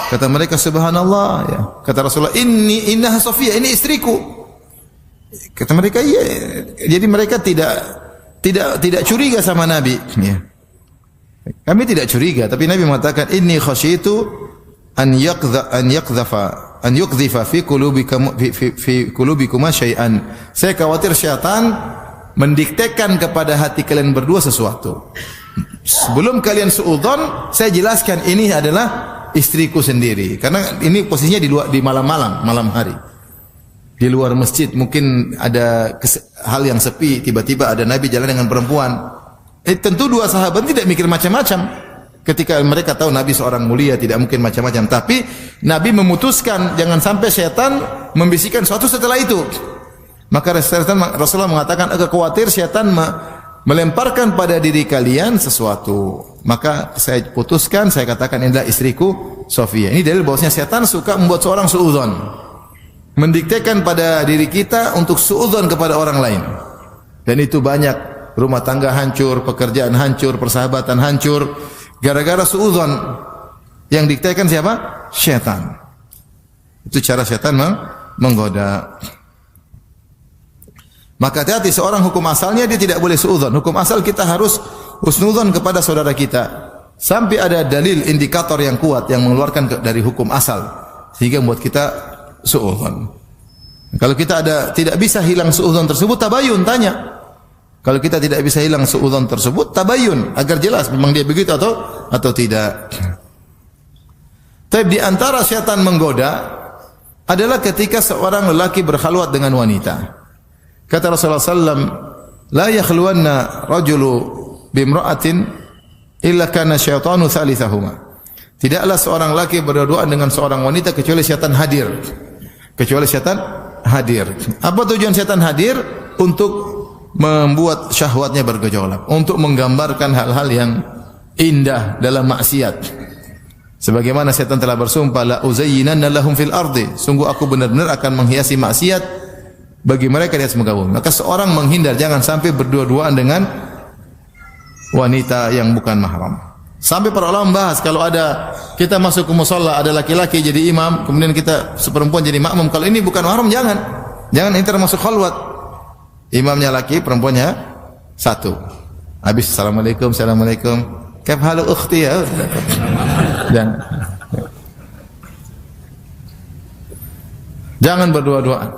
Kata mereka, "Subhanallah." Ya. Kata Rasulullah, "Innaha Sofia, ini istriku." Kata mereka, "Iya." Jadi mereka tidak curiga sama Nabi. Ya. Kami tidak curiga, tapi Nabi mengatakan, "Inni khasyitu an yuqdhifa fi qulubikuma syai'an." Saya khawatir syaitan mendiktekan kepada hati kalian berdua sesuatu. Sebelum kalian suudzon, saya jelaskan ini adalah istriku sendiri. Karena ini posisinya di malam hari. Di luar masjid mungkin ada hal yang sepi, tiba-tiba ada Nabi jalan dengan perempuan. Tentu dua sahabat tidak mikir macam-macam. Ketika mereka tahu Nabi seorang mulia, tidak mungkin macam-macam. Tapi Nabi memutuskan jangan sampai syaitan membisikkan sesuatu setelah itu. Maka Rasulullah mengatakan, agak khawatir syaitan melemparkan pada diri kalian sesuatu. Maka saya putuskan, saya katakan inilah istriku Sofia. Ini dalil bahwasanya syaitan suka membuat seorang suudzon, mendiktekan pada diri kita untuk suudzon kepada orang lain. Dan itu banyak, rumah tangga hancur, pekerjaan hancur, persahabatan hancur gara-gara suudzon. Yang diktekan siapa? Syaitan. Itu cara syaitan menggoda. Maka hati-hati, seorang hukum asalnya dia tidak boleh suudzon. Hukum asal kita harus husnudzon kepada saudara kita sampai ada dalil indikator yang kuat yang mengeluarkan dari hukum asal sehingga membuat kita suudzon. Kalau kita tidak bisa hilang suudzon tersebut, tabayun, tanya. Kalau kita tidak bisa hilang suudzon tersebut, tabayun agar jelas memang dia begitu atau tidak. Tapi di antara syaitan menggoda adalah ketika seorang lelaki berkhalwat dengan wanita. Kata Rasulullah SAW, "La yakhluwanna rajulu bimra'atin illa kana syaitanu thalithahuma." Tidaklah seorang laki berduaan dengan seorang wanita kecuali syaitan hadir. Kecuali syaitan hadir. Apa tujuan syaitan hadir? Untuk membuat syahwatnya bergejolak, untuk menggambarkan hal-hal yang indah dalam maksiat. Sebagaimana syaitan telah bersumpah, "La uzayyinanna lahum fil ardi." Sungguh aku benar-benar akan menghiasi maksiat bagi mereka di atas muka bumi. Maka seorang menghindar, jangan sampai berdua-duaan dengan wanita yang bukan mahram. Sampai para ulama bahas, kalau ada kita masuk ke musalla, ada laki-laki jadi imam, kemudian kita seperempuan jadi makmum, kalau ini bukan mahram jangan enter masuk khalwat. Imamnya laki, perempuannya satu. Habis assalamualaikum, kaf halu ukhti ya. Jangan berdua-duaan.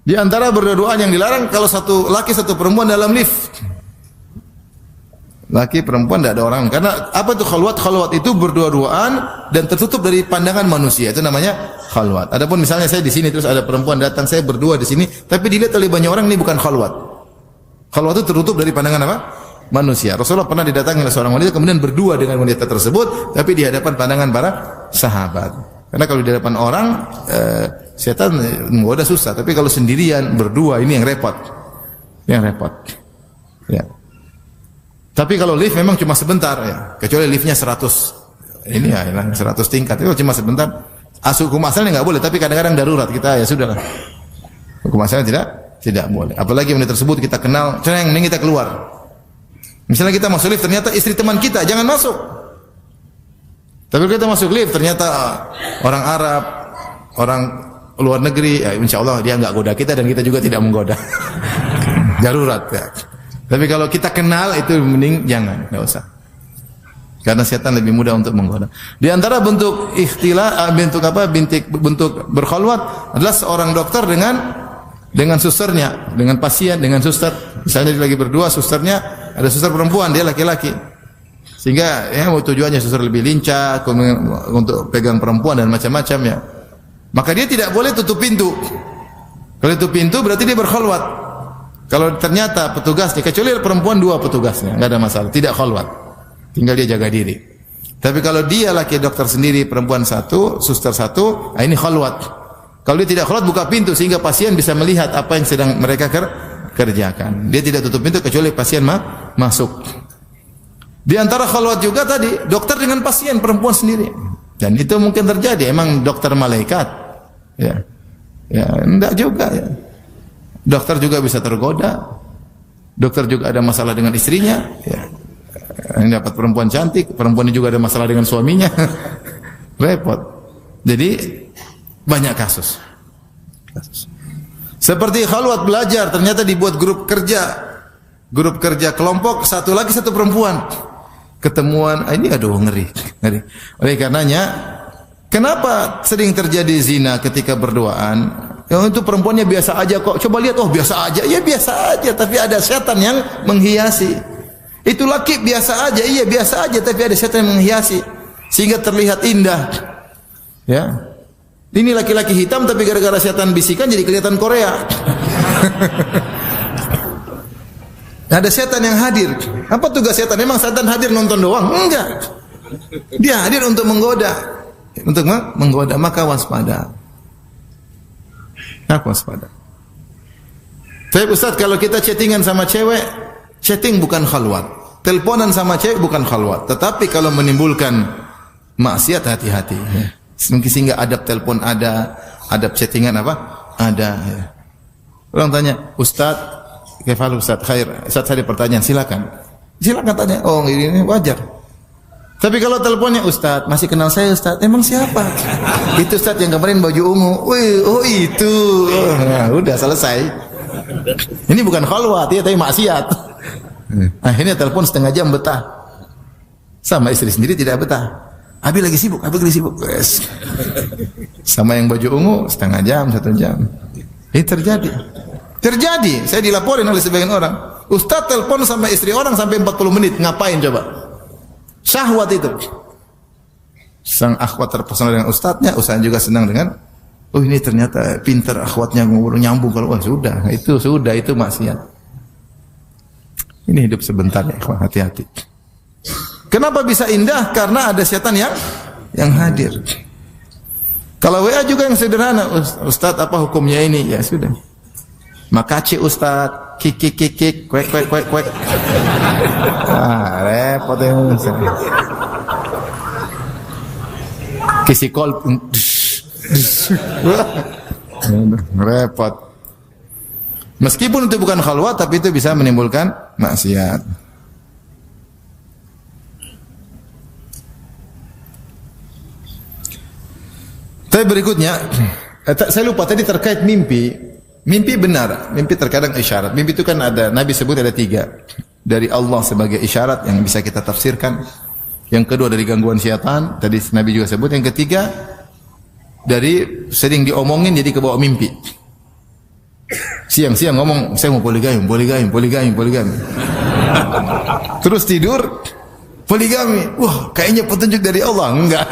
Di antara berdua-duaan yang dilarang kalau satu laki satu perempuan dalam lift. Laki perempuan tidak ada orang. Karena apa itu khalwat? Khalwat itu berdua-duaan dan tertutup dari pandangan manusia. Itu namanya khalwat. Adapun misalnya saya di sini terus ada perempuan datang, saya berdua di sini, tapi dilihat oleh banyak orang, ini bukan khalwat. Khalwat itu tertutup dari pandangan apa? Manusia. Rasulullah pernah didatangi oleh seorang wanita kemudian berdua dengan wanita tersebut, tapi di hadapan pandangan para sahabat. Karena kalau di hadapan orang setan menggoda susah, tapi kalau sendirian berdua ini yang repot. Ya. Tapi kalau lift memang cuma sebentar ya, kecuali liftnya 100. Ini ya 100 tingkat itu cuma sebentar. Hukum asalnya nggak boleh, tapi kadang-kadang darurat kita ya sudahlah. Hukum asalnya tidak boleh. Apalagi wanita tersebut kita kenal, mending kita keluar. Misalnya kita masuk lift ternyata istri teman kita, jangan masuk. Tapi kita masuk lift ternyata orang Arab, orang luar negeri, ya insya Allah dia nggak goda kita dan kita juga tidak menggoda. Darurat ya. Tapi kalau kita kenal itu mending jangan, nggak usah. Karena setan lebih mudah untuk menggoda. Di antara bentuk ikhtilah, bentuk berkhalwat adalah seorang dokter dengan susternya, dengan pasien, dengan suster. Misalnya dia lagi berdua, susternya ada suster perempuan, dia laki-laki. Sehingga ya tujuannya suster lebih lincah untuk pegang perempuan dan macam-macam ya. Maka dia tidak boleh tutup pintu. Kalau tutup pintu berarti dia berkhalwat. Kalau ternyata petugasnya, kecuali perempuan dua petugasnya, nggak ada masalah, tidak khalwat. Tinggal dia jaga diri. Tapi kalau dia laki dokter sendiri, perempuan satu, suster satu, nah ini khalwat. Kalau dia tidak khalwat, buka pintu sehingga pasien bisa melihat apa yang sedang mereka kerjakan. Dia tidak tutup pintu kecuali pasien masuk. Di antara khalwat juga tadi, dokter dengan pasien perempuan sendiri. Dan itu mungkin terjadi, emang dokter malaikat. Ya. Ya, enggak juga ya. Dokter juga bisa tergoda. Dokter juga ada masalah dengan istrinya, ya. Ini dapat perempuan cantik, perempuan ini juga ada masalah dengan suaminya. Repot. Jadi banyak kasus. Seperti khalwat belajar, ternyata dibuat grup kerja. Grup kerja kelompok, satu lagi satu perempuan. Ketemuan, ini aduh ngeri. Oleh karenanya, kenapa sering terjadi zina ketika berduaan? Yang itu perempuannya biasa aja kok. Coba lihat, oh biasa aja. Ya biasa aja, tapi ada setan yang menghiasi. Itu laki biasa aja, iya biasa aja, tapi ada setan yang menghiasi sehingga terlihat indah. Ya. Ini laki-laki hitam tapi gara-gara setan bisikan jadi kelihatan Korea. Ada setan yang hadir. Apa tugas setan? Memang setan hadir nonton doang? Enggak. Dia hadir untuk menggoda. Untuk menggoda, maka waspada. Aku waspada. Tapi Ustaz, kalau kita chattingan sama cewek, chatting bukan khalwat. Teleponan sama cewek bukan khalwat. Tetapi kalau menimbulkan maksiat, hati-hati. Mungkin sehingga adab telepon ada, adab chattingan apa? Ada. Orang tanya, Ustaz, kefal Ustaz, khair. Ustaz, saya ada pertanyaan, silakan. Silakan tanya. Oh, ini wajar. Tapi kalau teleponnya, Ustaz, masih kenal saya Ustaz? Emang siapa? Itu Ustaz yang kemarin baju ungu. Wih, oh itu. Nah, udah selesai. Ini bukan khalwat ya, tapi maksiat. Akhirnya telepon setengah jam betah. Sama istri sendiri tidak betah. Abi lagi sibuk, Yes. Sama yang baju ungu setengah jam, 1 jam. Ini terjadi. Terjadi. Saya dilaporin oleh sebagian orang. Ustaz telepon sama istri orang sampai 40 menit. Ngapain coba? Syahwat itu. Sang akhwat terpesona dengan ustadznya, ustadznya juga senang dengan, oh ini ternyata pintar akhwatnya ngobrol nyambung. Kalau sudah itu maksiat. Ini hidup sebentar ya, hati-hati. Kenapa bisa indah? Karena ada setan yang hadir. Kalau WA juga yang sederhana, Ustadz apa hukumnya ini? Ya sudah. Makasih Ustadz, kik, kwek. Repot ya. Kisi call. Repot. Meskipun itu bukan khalwat, tapi itu bisa menimbulkan maksiat. Tapi berikutnya, saya lupa tadi terkait mimpi. Mimpi benar, mimpi terkadang isyarat. Mimpi itu kan ada, Nabi sebut ada 3. Dari Allah sebagai isyarat yang bisa kita tafsirkan. Yang kedua dari gangguan syaitan, tadi Nabi juga sebut. Yang ketiga, dari sering diomongin jadi kebawa mimpi. Siang-siang ngomong, saya mau poligami. Terus tidur, poligami. Wah, kayaknya petunjuk dari Allah. Enggak.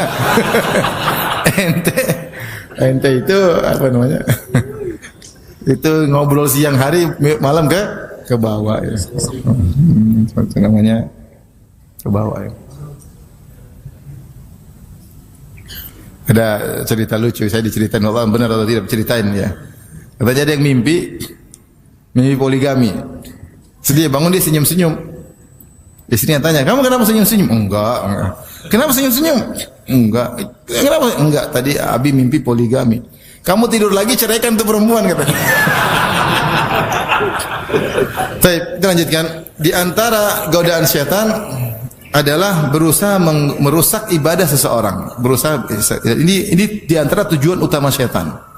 Ente itu apa namanya? Itu ngobrol siang hari, malam ke bawah ya. Itu namanya ke bawah ya. Ada cerita lucu, saya diceritain Allah benar atau tidak ceritain ya. Katanya ada yang mimpi poligami. Sedih bangun dia senyum-senyum. Istrinya tanya, "Kamu kenapa senyum-senyum?" Enggak. "Kenapa senyum-senyum?" Enggak. "Kenapa?" Enggak, tadi Abi mimpi poligami. "Kamu tidur lagi ceraikan tuh perempuan," katanya. Baik, kita lanjutkan. Di antara godaan syaitan adalah berusaha merusak ibadah seseorang. Ini di antara tujuan utama syaitan.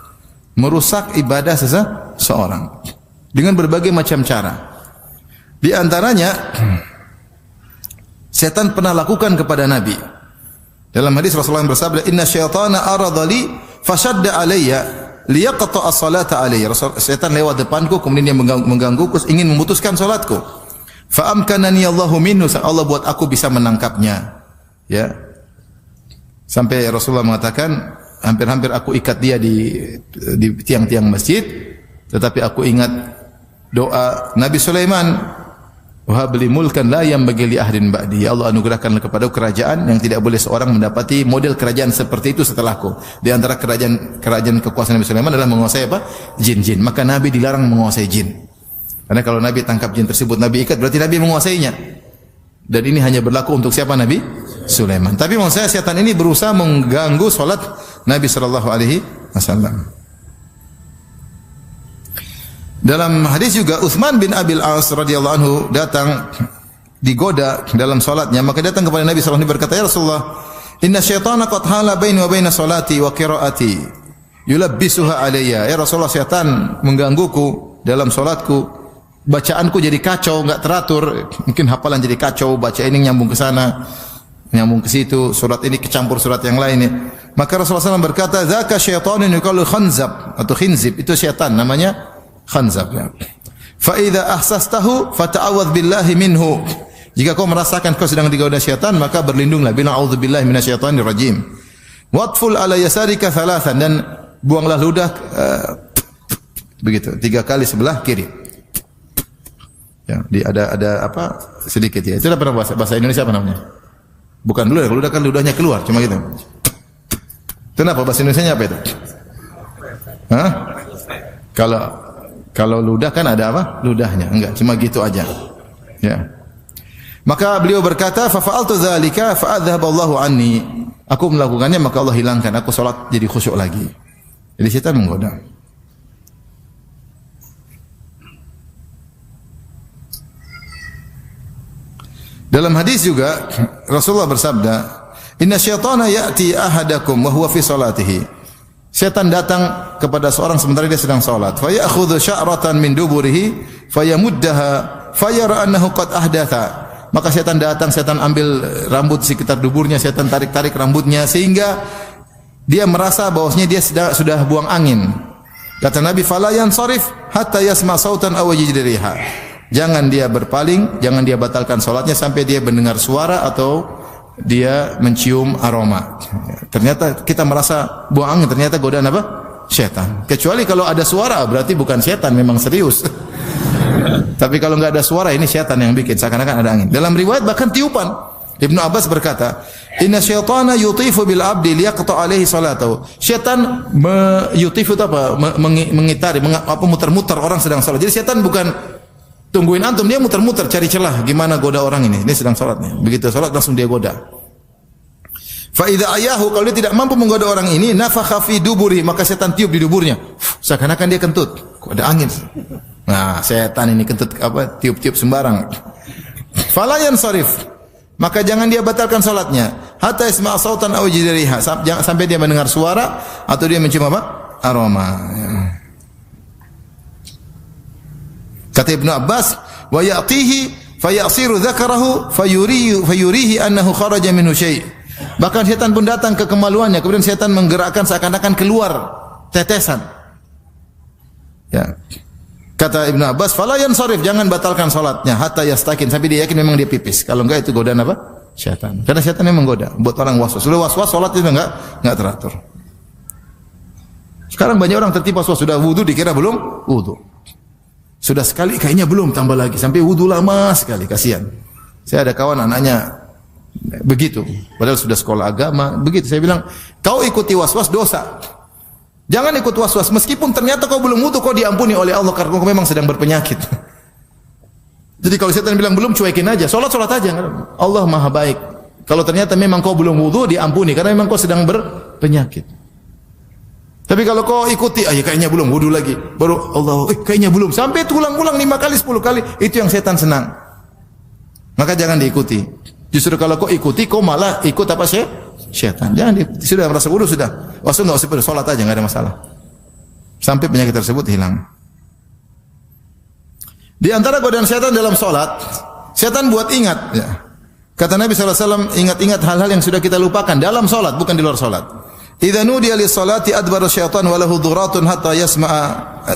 Merusak ibadah seseorang dengan berbagai macam cara. Di antaranya syaitan pernah lakukan kepada Nabi. Dalam hadis Rasulullah bersabda, "Inna syaitana arada li fashadda alayya liyaqta'a as-salata alayya." Syaitan lewat depanku kemudian dia menggangguku, ingin memutuskan salatku. Fa amkanani Allahu minhu, Allah buat aku bisa menangkapnya. Ya. Sampai Rasulullah mengatakan, hampir-hampir aku ikat dia di tiang-tiang masjid, tetapi aku ingat doa Nabi Sulaiman, "Wa habli mulkan la yanbaghi li ahadin ba'di." Ya Allah, anugerahkanlah kepadaku kerajaan yang tidak boleh seorang mendapati model kerajaan seperti itu setelahku. Di antara kerajaan kekuasaan Nabi Sulaiman adalah menguasai apa? Jin-jin. Maka Nabi dilarang menguasai jin. Karena kalau Nabi tangkap jin tersebut, Nabi ikat, berarti Nabi menguasainya. Dan ini hanya berlaku untuk siapa? Nabi Sulaiman. Tapi maksud saya setan ini berusaha mengganggu salat Nabi sallallahu alaihi wasallam. Dalam hadis juga Utsman bin Abil As radhiyallahu anhu datang digoda dalam salatnya, maka datang kepada Nabi sallallahu alaihi wasallam berkata, "Ya Rasulullah, inna syaitana qad hala baini wa baina salati wa qiraati yulabbisuha alayya." Ya Rasulullah, syaitan menggangguku dalam salatku, bacaanku jadi kacau, enggak teratur, mungkin hafalan jadi kacau, baca ini nyambung ke sana, nyambung ke situ, surat ini kecampur surat yang lain. Maka Rasulullah SAW berkata, "Dzaka syaitanun yuqalu khanzab," atau khinzib, itu syaitan namanya khanzab ya. Fa idza ahsastahu fata'awadz billahi minhu. Jika kau merasakan kau sedang digoda syaitan, maka berlindunglah, bilang a'udzubillahi minasyaitonir rajim. Watful ala yasarika thalathan, dan buanglah ludah begitu 3 kali sebelah kiri. Ya, ada apa sedikit ya. Itu apa bahasa Indonesia apa namanya? Bukan ludah, ludah kan ludahnya keluar, cuma gitu. Kenapa bahasa Indonesianya apa itu? Hah? Kalau ludah kan ada apa? Ludahnya. Enggak, cuma gitu aja. Ya. Maka beliau berkata, "Fa fa'altu dzalika fa adzhaballahu anni." Aku melakukannya maka Allah hilangkan. Aku salat jadi khusyuk lagi. Jadi setan menggoda. Dalam hadis juga Rasulullah bersabda, "Inna syaitana ya'ti ahadakum wa huwa fi salatihi." Setan datang kepada seorang sementara dia sedang salat. Fa ya'khudhu sya'ratan min duburihi fayamuddaha fayara annahu qad ahdatha. Maka setan datang, setan ambil rambut sekitar duburnya, setan tarik-tarik rambutnya sehingga dia merasa bahwasanya dia sudah buang angin. Kata Nabi, "Fala yansarif hatta yasma' sautan aw yajid riha." Jangan dia berpaling, jangan dia batalkan salatnya sampai dia mendengar suara atau dia mencium aroma. Ternyata kita merasa buang angin, ternyata godaan apa? Setan. Kecuali kalau ada suara, berarti bukan setan, memang serius. Tapi kalau enggak ada suara, ini setan yang bikin, seakan-akan ada angin. Dalam riwayat bahkan tiupan. Ibnu Abbas berkata, "Inna syaitana yutifu bil abdi liyaqta alaihi salatahu." Setan yutifu itu apa? Mengitari, muter-muter orang sedang salat. Jadi setan bukan tungguin antum, dia muter-muter cari celah gimana goda orang ini. Dia sedang salat nih. Begitu salat langsung dia goda. Fa idza ayahu, kalau dia tidak mampu menggoda orang ini, nafakha fi duburi, maka setan tiup di duburnya. Seakan-akan dia kentut. Kok ada angin? Nah, setan ini kentut apa? Tiup-tiup sembarang. Fala yansarif, maka jangan dia batalkan salatnya. Hatta isma' sautan aw jidriha, sampai dia mendengar suara atau dia mencium apa? Aroma. Kata Ibnu Abbas, "Wa ya'tihi fayasiru dzakarahu fayurihi annahu kharaja minhu syai'." Bahkan setan pun datang ke kemaluannya, kemudian setan menggerakkan seakan-akan keluar tetesan. Ya. Kata Ibnu Abbas, "Fala yansarif, jangan batalkan salatnya hatta yastakin," sampai dia yakin memang dia pipis. Kalau enggak itu godaan apa? Setan. Karena setan memang menggoda, buat orang waswas. Sudah waswas salat itu enggak teratur. Sekarang banyak orang tertipu waswas, sudah wudu dikira belum wudu. Sudah sekali kayaknya belum, tambah lagi sampai wudu lama sekali, kasihan. Saya ada kawan anaknya begitu, padahal sudah sekolah agama, begitu. Saya bilang, "Kau ikuti waswas dosa. Jangan ikut waswas, meskipun ternyata kau belum wudu, kau diampuni oleh Allah karena kau memang sedang berpenyakit." Jadi kalau setan bilang belum, cuekin aja, salat aja. Allah Maha baik. Kalau ternyata memang kau belum wudu, diampuni karena memang kau sedang berpenyakit. Tapi kalau kau ikuti, kayaknya belum, wudu lagi, baru Allah, kayaknya belum, sampai ulang-ulang 5 kali, 10 kali, itu yang setan senang. Maka jangan diikuti. Justru kalau kau ikuti, kau malah ikut apa setan. Jangan diikuti. Sudah merasa wudu sudah, wassu enggak usah, salat aja, enggak ada masalah. Sampai penyakit tersebut hilang. Di antara godaan setan dalam salat, setan buat ingat. Ya. Kata Nabi SAW, ingat-ingat hal-hal yang sudah kita lupakan dalam salat, bukan di luar salat. Idza nudiya lis-salati adbara syaitan wa lahu dhuratun hatta yasma'a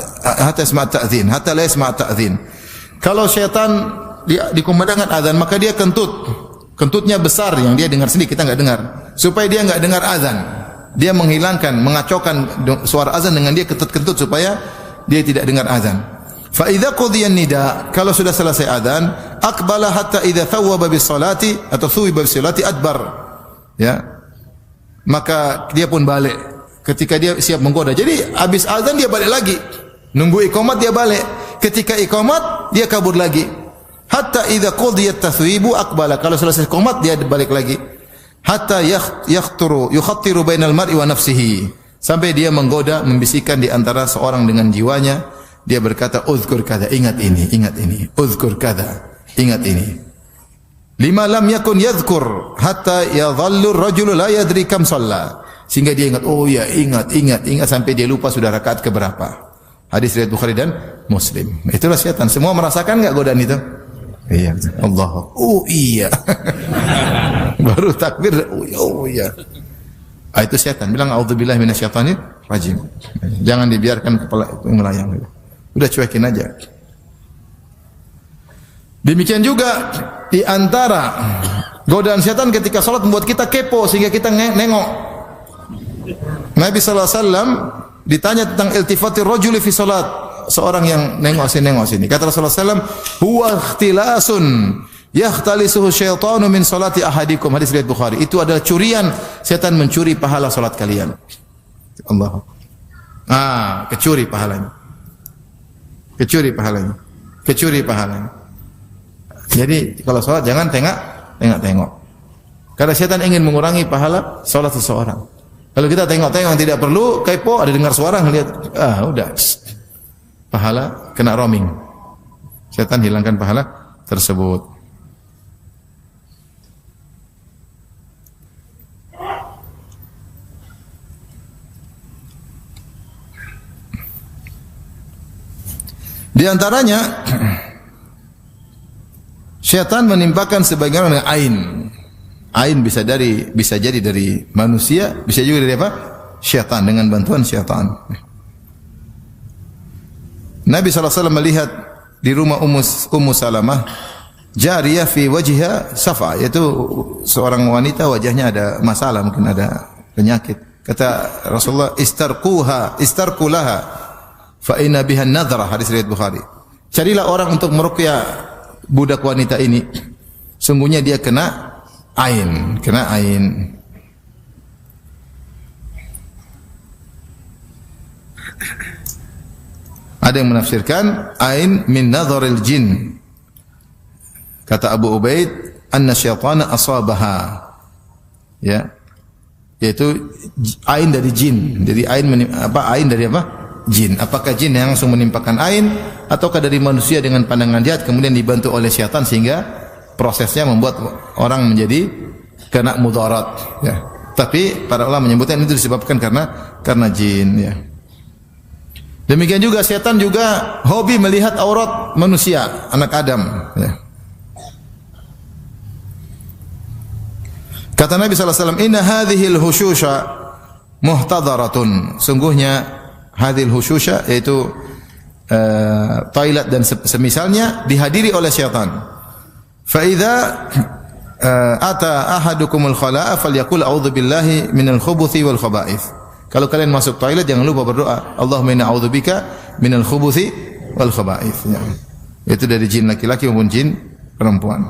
ta'dzin, hatta la yasma'a ta'dzin. Kalau syaitan dikumandangkan azan, maka dia kentut. Kentutnya besar yang dia dengar sendiri, kita enggak dengar. Supaya dia enggak dengar azan. Dia menghilangkan, mengacaukan suara azan dengan dia kentut-kentut supaya dia tidak dengar azan. Fa idza qudiya nida, kalau sudah selesai azan, aqbala hatta idza thawwaba bis-salati atau thuwiba bis-salati adbar. Ya. Maka dia pun balik ketika dia siap menggoda. Jadi habis azan dia balik lagi. Nunggu iqamat dia balik. Ketika iqamat dia kabur lagi. Hatta idza qudiyat tathwibu aqbala. Kalau selesai qomat dia balik lagi. Hatta yukhattiru bainal mar'i wa nafsihi. Sampai dia menggoda, membisikkan di antara seorang dengan jiwanya. Dia berkata, uzkur kada, ingat ini, ingat ini. Uzkur kada, ingat ini. Lima lam yakun yadhkur hatta yadhallu ar-rajulu la yadri kam shalla. Sehingga dia ingat, oh ya, ingat sampai dia lupa sudah rakaat ke berapa. Hadis riwayat Bukhari dan Muslim. Itulah syaitan. Semua merasakan enggak godaan itu? Iya. Allah. Oh iya. Baru takbir, oh iya. Itu syaitan. Bilang a'udzubillahi minasyaitonir rajim. Jangan dibiarkan kepala melayang. Udah cuekin aja. Demikian juga di antara godaan syaitan ketika salat membuat kita kepo sehingga kita nengok. Nabi sallallahu alaihi wasallam ditanya tentang iltifatir rajuli fi salat, seorang yang nengok sini. Kata Rasulullah sallallahu alaihi wasallam, "Huwa ikhtilasun yakhtalisuhu syaitanu min salati ahadikum." Hadis riwayat Bukhari. Itu adalah curian, setan mencuri pahala salat kalian. Allah. Kecuri pahalanya. Kecuri pahalanya. Jadi kalau salat jangan tengok. Karena setan ingin mengurangi pahala salat seseorang. Kalau kita tengok-tengok yang tidak perlu, kepo, ada dengar suara, ngelihat, udah. Pahala kena roaming. Setan hilangkan pahala tersebut. Di antaranya syaitan menimpakan sebagian dengan ain. Ain bisa jadi dari manusia, bisa juga dari apa? Syaitan, dengan bantuan syaitan. Nabi SAW melihat di rumah Ummu Salamah jariyah fi wajhiha safa, yaitu seorang wanita wajahnya ada masalah, mungkin ada penyakit. Kata Rasulullah, istarqu laha fa inna biha nadhra, hadis riwayat Bukhari. Carilah orang untuk meruqyah budak wanita ini. Sungguhnya dia kena ain. Ada yang menafsirkan ain min nadharil jin. Kata Abu Ubaid, anna syaitana asabaha. Ya. Yaitu ain dari jin. Jadi ain dari apa? Jin. Apakah jin yang langsung menimpakan ain ataukah dari manusia dengan pandangan jahat kemudian dibantu oleh syaitan sehingga prosesnya membuat orang menjadi kena mudarat, ya. Tapi para ulama menyebutkan itu disebabkan karena jin, ya. Demikian juga setan juga hobi melihat aurat manusia, anak Adam, ya. Kata Nabi sallallahu alaihi wasallam, "Inna hadhil hushusha muhtadaratun." Sungguhnya hadhil hushusha yaitu toilet dan semisalnya dihadiri oleh syaitan. Fa idza ata ahadukumul khala'a falyaqul a'udzu billahi minal khubuthi wal khaba'ith. Kalau kalian masuk toilet jangan lupa berdoa, Allahumma inna a'udzubika minal khubuthi wal khaba'ith. Ya. Itu dari jin laki-laki maupun jin perempuan.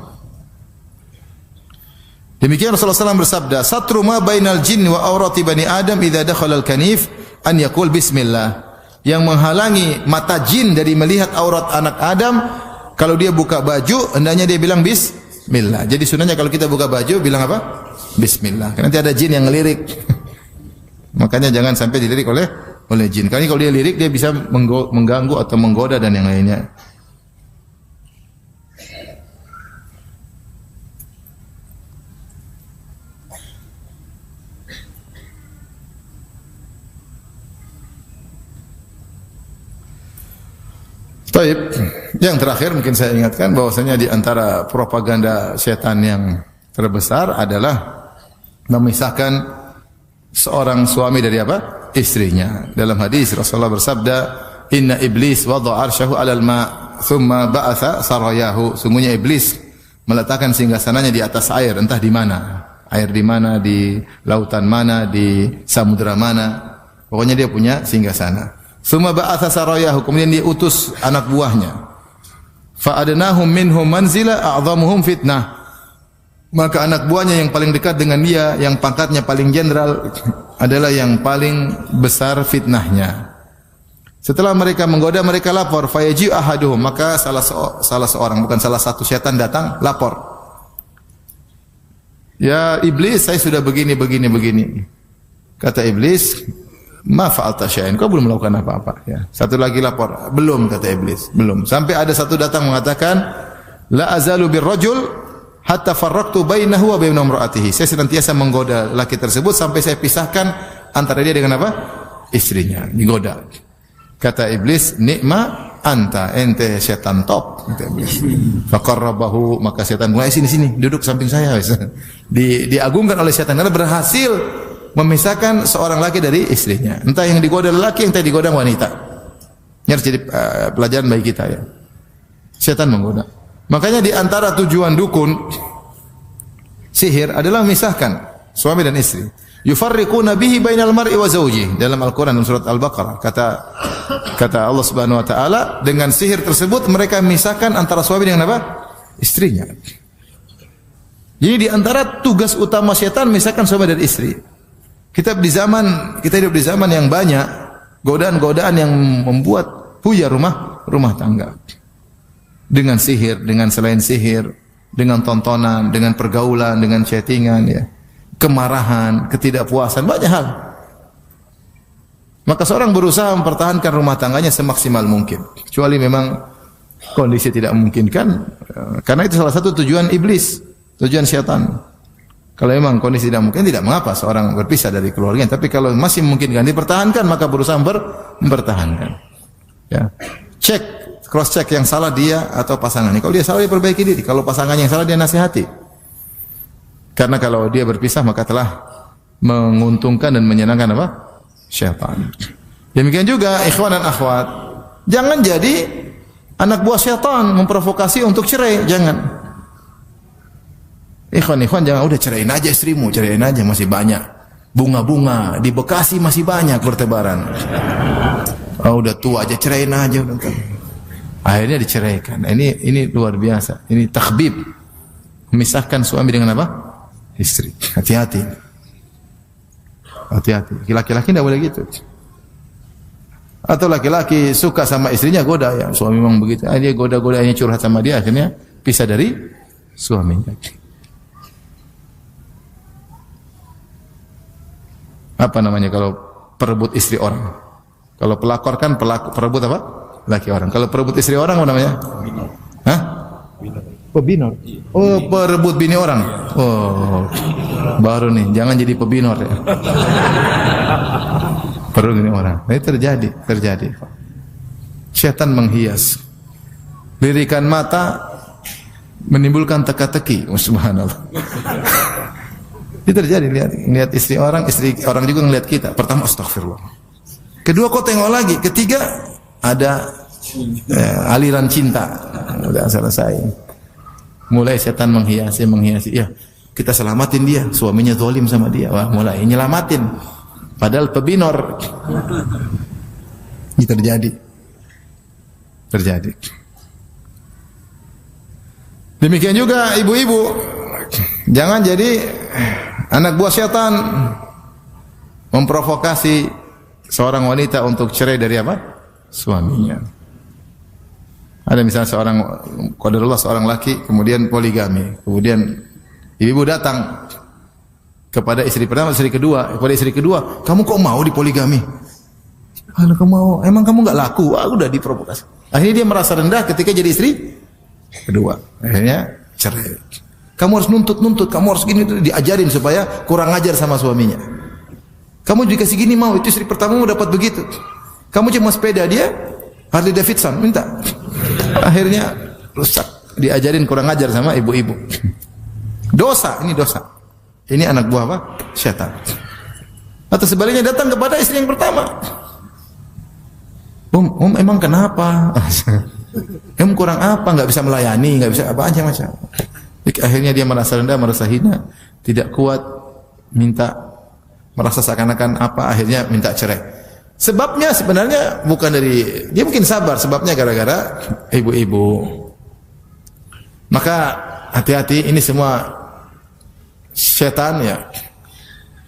Demikian Rasulullah SAW bersabda, "Satru ma bainal jin wa aurati bani Adam idza dakhala al-kanif an yaqul bismillah." Yang menghalangi mata jin dari melihat aurat anak Adam, kalau dia buka baju, hendaknya dia bilang bismillah. Jadi sunahnya kalau kita buka baju bilang apa? Bismillah. Karena nanti ada jin yang ngelirik. Makanya jangan sampai dilirik oleh jin. Karena kalau dia lirik dia bisa mengganggu atau menggoda dan yang lainnya. Baik, yang terakhir mungkin saya ingatkan bahwasanya di antara propaganda setan yang terbesar adalah memisahkan seorang suami dari apa? Istrinya. Dalam hadis Rasulullah bersabda, "Inna iblis wada'a 'arsyahu 'alal ma', thumma ba'atha sarayahu." Sungguhnya iblis meletakkan singgasananya di atas air, entah di mana. Air di mana, di lautan mana, di samudera mana. Pokoknya dia punya singgasana. Tsumma ba'atha sarayahu, kemudian dia utus anak buahnya. Fa adnahum minhum manzila a'dhamuhum fitnah. Maka anak buahnya yang paling dekat dengan dia, yang pangkatnya paling jenderal adalah yang paling besar fitnahnya. Setelah mereka menggoda, mereka lapor. Fayaji ahaduhum, maka salah seorang, bukan salah satu setan datang lapor. Ya iblis, saya sudah begini. Kata iblis, ma fa'alta syai'an, kau belum melakukan apa-apa. Ya. Satu lagi lapor, belum, kata iblis, belum. Sampai ada satu datang mengatakan, la azalu birrajul hatta farraqtu bainahu wa baina imra'atihi. Saya senantiasa menggoda laki tersebut sampai saya pisahkan antara dia dengan apa? Istrinya, digoda. Kata iblis, nikma anta, ente setan top. Kata iblis. Faqarrabahu, maka setan mulai sini, duduk samping saya. Diagungkan oleh setan karena berhasil memisahkan seorang laki dari istrinya. Entah yang digoda laki, entah digoda wanita. Ini harus jadi pelajaran bagi kita ya. Setan menggoda. Makanya di antara tujuan dukun sihir adalah memisahkan suami dan istri. Yufarriquna bihi bainal mar'i wa zawji. Dalam Al-Qur'an dalam surat Al-Baqarah kata Allah Subhanahu wa taala, dengan sihir tersebut mereka memisahkan antara suami dengan apa? Istrinya. Jadi di antara tugas utama setan memisahkan suami dan istri. Kita hidup di zaman yang banyak godaan-godaan yang membuat buyar rumah tangga. Dengan sihir, dengan selain sihir, dengan tontonan, dengan pergaulan, dengan chattingan ya. Kemarahan, ketidakpuasan, banyak hal. Maka seorang berusaha mempertahankan rumah tangganya semaksimal mungkin. Kecuali memang kondisi tidak memungkinkan, karena itu salah satu tujuan iblis, tujuan syaitan. Kalau memang kondisi tidak mungkin, tidak mengapa seorang berpisah dari keluarganya. Tapi kalau masih memungkinkan dipertahankan, maka berusaha mempertahankan. Ya. Cross check yang salah dia atau pasangannya. Kalau dia salah, dia perbaiki diri. Kalau pasangannya yang salah, dia nasihati. Karena kalau dia berpisah maka telah menguntungkan dan menyenangkan apa? Syaitan. Demikian juga ikhwan dan akhwat, jangan jadi anak buah syaitan memprovokasi untuk cerai, jangan. Ikhwan jangan udah ceraiin aja istrimu, ceraiin aja, masih banyak bunga-bunga di Bekasi, masih banyak bertebaran. Udah tua aja, ceraiin aja udah. Akhirnya diceraikan. Ini luar biasa. Ini takhbib. Memisahkan suami dengan apa? Istri. Hati-hati. Laki-laki tidak boleh gitu. Atau laki-laki suka sama istrinya, goda ya. Suami memang begitu. Dia goda-godanya curhat sama dia, akhirnya pisah dari suaminya. Apa namanya kalau perebut istri orang? Kalau pelakor kan perebut apa? Laki orang. Kalau perebut istri orang apa namanya? Hah? Pebinor. Oh, perebut bini orang. Oh, baru nih. Jangan jadi pebinor ya. Perebut bini orang. Ini terjadi. Syaitan menghias. Lirikan mata menimbulkan teka-teki. Oh, subhanallah. Ini terjadi. Lihat istri orang juga ngelihat kita. Pertama, astagfirullah. Kedua, kau tengok lagi. Ketiga, ada aliran cinta. Udah selesai. Mulai setan menghiasi. Ya, kita selamatin dia. Suaminya zalim sama dia. Wah, mulai nyelamatin. Padahal pebinor. Ini terjadi. Demikian juga ibu-ibu. Jangan jadi anak buah setan memprovokasi seorang wanita untuk cerai dari apa? Suaminya. Ada misalnya seorang laki kemudian poligami, kemudian ibu datang kepada istri pertama, kepada istri kedua, kamu kok mau dipoligami? Kalau kamu mau, emang kamu nggak laku? Udah diprovokasi. Akhirnya dia merasa rendah ketika jadi istri kedua. Akhirnya cerai. Kamu harus nuntut, kamu harus gini, diajarin supaya kurang ajar sama suaminya. Kamu dikasih gini mau, itu istri pertama mau dapat begitu. Kamu cuma sepeda, dia Harley Davidson minta. Akhirnya rusak, diajarin kurang ajar sama ibu-ibu. Dosa. Ini anak buah apa? Syaitan. Atau sebaliknya datang kepada istri yang pertama. Emang kenapa? Kurang apa? Nggak bisa melayani, nggak bisa apa aja macam. Akhirnya dia merasa rendah, merasa hina, tidak kuat, merasa seakan-akan apa, akhirnya minta cerai. Sebabnya sebenarnya bukan dari dia, mungkin sabar, sebabnya gara-gara ibu-ibu. Maka hati-hati, ini semua setan ya.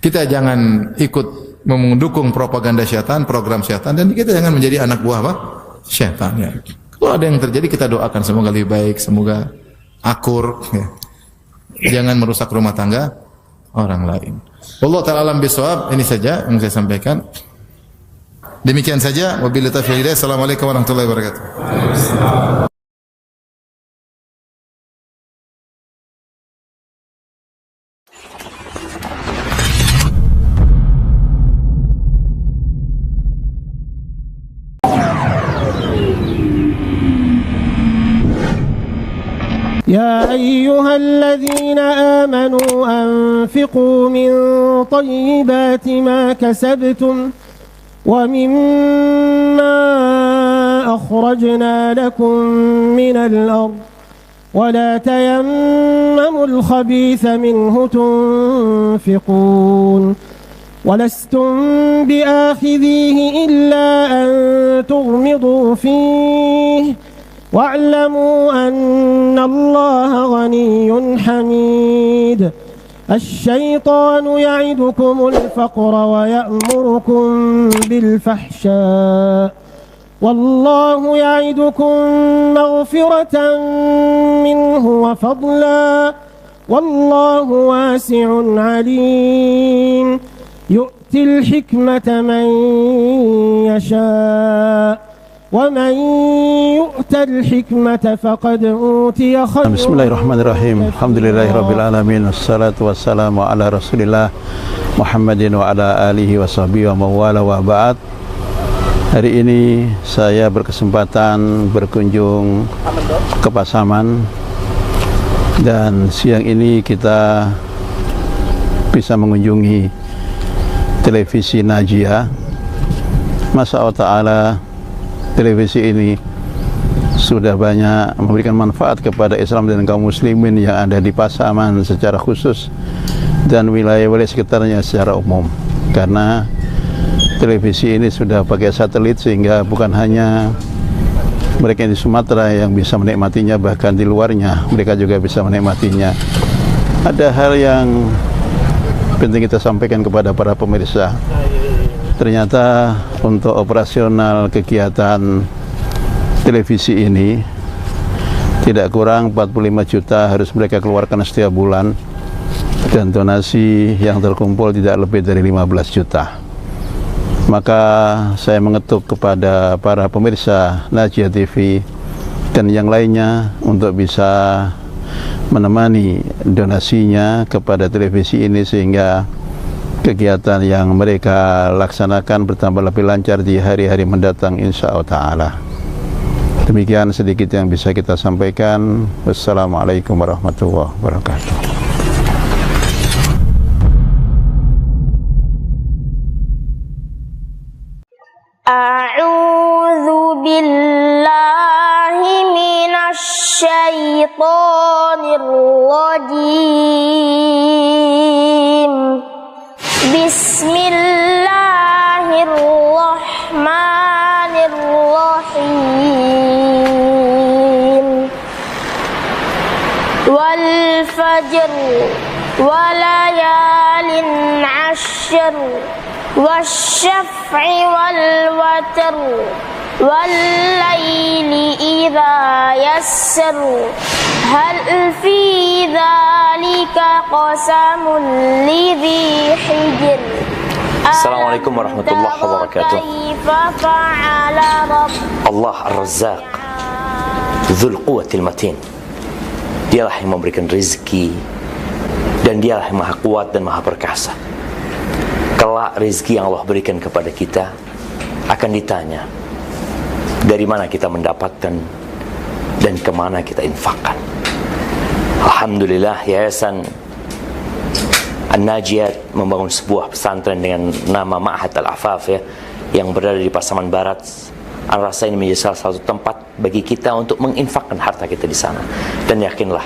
Kita jangan ikut mendukung propaganda syaitan, program syaitan, dan kita jangan menjadi anak buah apa? Syaitan ya. Kalau ada yang terjadi kita doakan semoga lebih baik, semoga akur ya. Jangan merusak rumah tangga orang lain. Allah ta'ala alam bisawab. Ini saja yang saya sampaikan. Demikian saja. Wabillahi taufiq. Assalamualaikum warahmatullahi wabarakatuh. يا أيها الذين آمنوا أنفقوا من طيبات ما كسبتم ومما أخرجنا لكم من الأرض ولا تيمموا الخبيث منه تنفقون ولستم بآخذيه إلا أن تغمضوا فيه واعلموا أن الله غني حميد الشيطان يعدكم الفقر ويأمركم بالفحشاء والله يعدكم مغفرة منه وفضلا والله واسع عليم يؤتي الحكمة من يشاء ومن يؤت الحكمة فقد أوتي خيرا. Bismillahirrahmanirrahim. Alhamdulillahirabbil alamin. Wassalatu wassalamu ala Rasulillah Muhammadin wa ala alihi wa sahbihi wa mawala wa ba'd. Hari ini saya berkesempatan berkunjung ke Pasaman, dan siang ini kita bisa mengunjungi televisi Najia. Masya Allah Ta'ala, televisi ini sudah banyak memberikan manfaat kepada Islam dan kaum muslimin yang ada di Pasaman secara khusus dan wilayah-wilayah sekitarnya secara umum, karena televisi ini sudah pakai satelit sehingga bukan hanya mereka di Sumatera yang bisa menikmatinya, bahkan di luarnya mereka juga bisa menikmatinya. Ada hal yang penting kita sampaikan kepada para pemirsa. Ternyata untuk operasional kegiatan televisi ini tidak kurang 45 juta harus mereka keluarkan setiap bulan, dan donasi yang terkumpul tidak lebih dari 15 juta. Maka saya mengetuk kepada para pemirsa Najia TV dan yang lainnya untuk bisa menemani donasinya kepada televisi ini sehingga kegiatan yang mereka laksanakan bertambah lebih lancar di hari-hari mendatang insyaallah ta'ala. Demikian sedikit yang bisa kita sampaikan. Wassalamualaikum warahmatullahi wabarakatuh. A'udzu billahi minasy syaithanir rajim. Bismillahirrahmanirrahim. Wal fajr wa layalin 'ashr wasyaf'i wal watr wal laili idza yassar hal fi dzalika qasamun lidzi hijr. Assalamualaikum warahmatullahi wabarakatuh. Allah Ar-Razzaq Dzul Quwwatil Matin. Dialah yang memberikan rezeki, dan dialah yang maha kuat dan maha perkasa. Kelak rezeki yang Allah berikan kepada kita akan ditanya dari mana kita mendapatkan dan kemana kita infakkan. Alhamdulillah, Yayasan An-Najiat membangun sebuah pesantren dengan nama Ma'had Al-Afaf ya, yang berada di Pasaman Barat. Rasa ini menjadi salah satu tempat bagi kita untuk menginfakkan harta kita di sana. Dan yakinlah,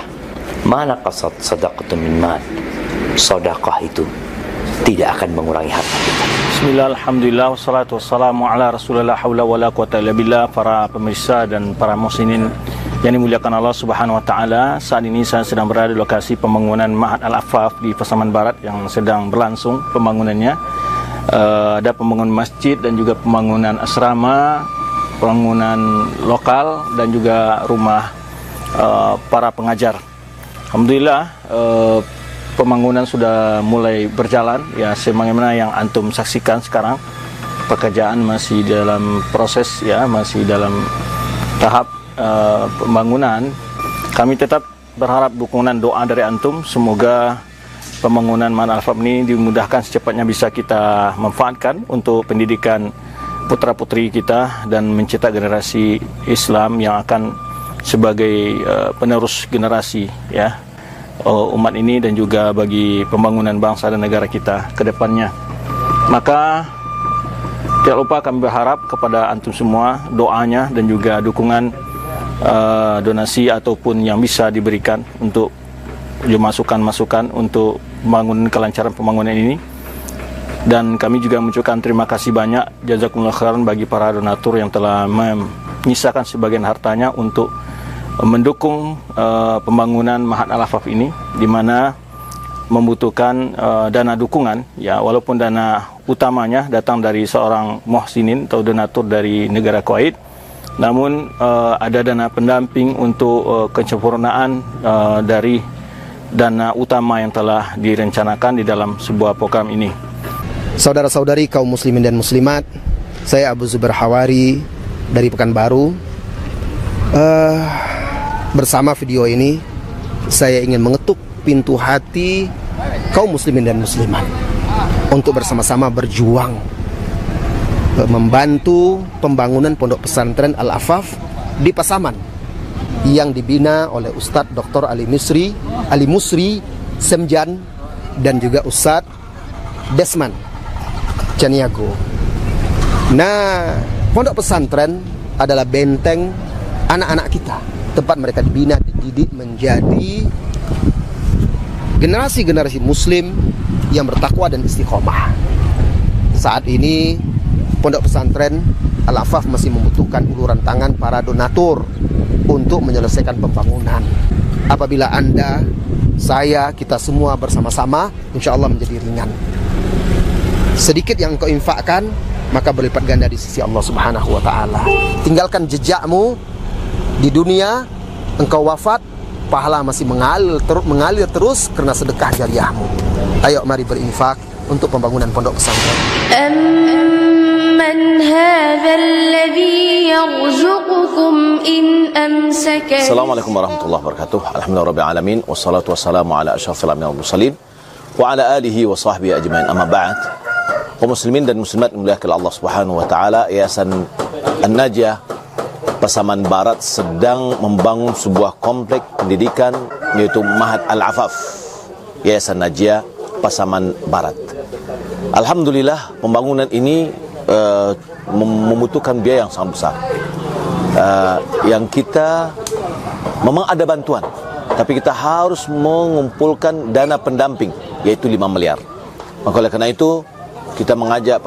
mana qasad sadaqatun min mal, sedekah itu tidak akan mengurangi harta kita. Bismillah, alhamdulillah, wassalatu wassalamu ala rasulillah, haula wala quwata illa billah. Para pemirsa dan para muslimin yang dimuliakan Allah Subhanahu wa taala, saat ini saya sedang berada di lokasi pembangunan Ma'had Al-Afaf di Pasaman Barat yang sedang berlangsung pembangunannya. ada pembangunan masjid dan juga pembangunan asrama, pembangunan lokal dan juga rumah para pengajar. Alhamdulillah pembangunan sudah mulai berjalan ya, sebagaimana yang antum saksikan sekarang. Pekerjaan masih dalam proses ya, masih dalam tahap pembangunan. Kami tetap berharap dukungan doa dari antum, semoga pembangunan Ma'had Al-Afaf ini dimudahkan secepatnya bisa kita manfaatkan untuk pendidikan putra-putri kita dan mencetak generasi Islam yang akan sebagai penerus generasi ya umat ini dan juga bagi pembangunan bangsa dan negara kita ke depannya. Maka tidak lupa kami berharap kepada antum semua doanya dan juga dukungan donasi ataupun yang bisa diberikan untuk masukan-masukan untuk membangun kelancaran pembangunan ini. Dan kami juga mengucapkan terima kasih banyak jazakumullah khairan bagi para donatur yang telah menyisakan sebagian hartanya untuk mendukung pembangunan Ma'had Al-Afaf ini, di mana membutuhkan dana dukungan ya, walaupun dana utamanya datang dari seorang muhsinin atau donatur dari negara Kuwait, namun ada dana pendamping untuk kesempurnaan dari dana utama yang telah direncanakan di dalam sebuah program ini. Saudara-saudari kaum muslimin dan muslimat, saya Abu Zubair Hawari dari Pekanbaru. Bersama video ini saya ingin mengetuk pintu hati kaum muslimin dan muslimat untuk bersama-sama berjuang membantu pembangunan pondok pesantren Al-Afaf di Pasaman yang dibina oleh Ustadz Dr. Ali Musri Semjan dan juga Ustadz Desman Caniago. Nah, pondok pesantren adalah benteng anak-anak kita, tempat mereka dibina, dididik menjadi generasi-generasi muslim yang bertakwa dan istiqomah. Saat ini pondok pesantren Al-Afaf masih membutuhkan uluran tangan para donatur untuk menyelesaikan pembangunan. Apabila Anda, saya, kita semua bersama-sama, insya Allah menjadi ringan. Sedikit yang engkau infakkan, maka berlipat ganda di sisi Allah Subhanahu wa Ta'ala. Tinggalkan jejakmu di dunia, engkau wafat, pahala masih mengalir terus karena sedekah jariahmu. Ayo mari berinfak untuk pembangunan pondok pesantren. Amman hadzal ladzi yarzuqukum in amsaka. Assalamualaikum warahmatullahi wabarakatuh. Alhamdulillahirabbil alamin wassalatu wassalamu ala asyrafil anbiya'i wal mursalin wa ala alihi wa sahbihi ajmain. Amma ba'd. Kaum muslimin dan muslimat dimuliakan Allah Subhanahu wa taala, Yayasan An-Najiyah Pasaman Barat sedang membangun sebuah komplek pendidikan yaitu Ma'had Al-Afaf, Yayasan Najiyah Pasaman Barat. Alhamdulillah pembangunan ini membutuhkan biaya yang sangat besar. Yang kita memang ada bantuan, tapi kita harus mengumpulkan dana pendamping yaitu 5 miliar. Maka oleh karena itu kita mengajak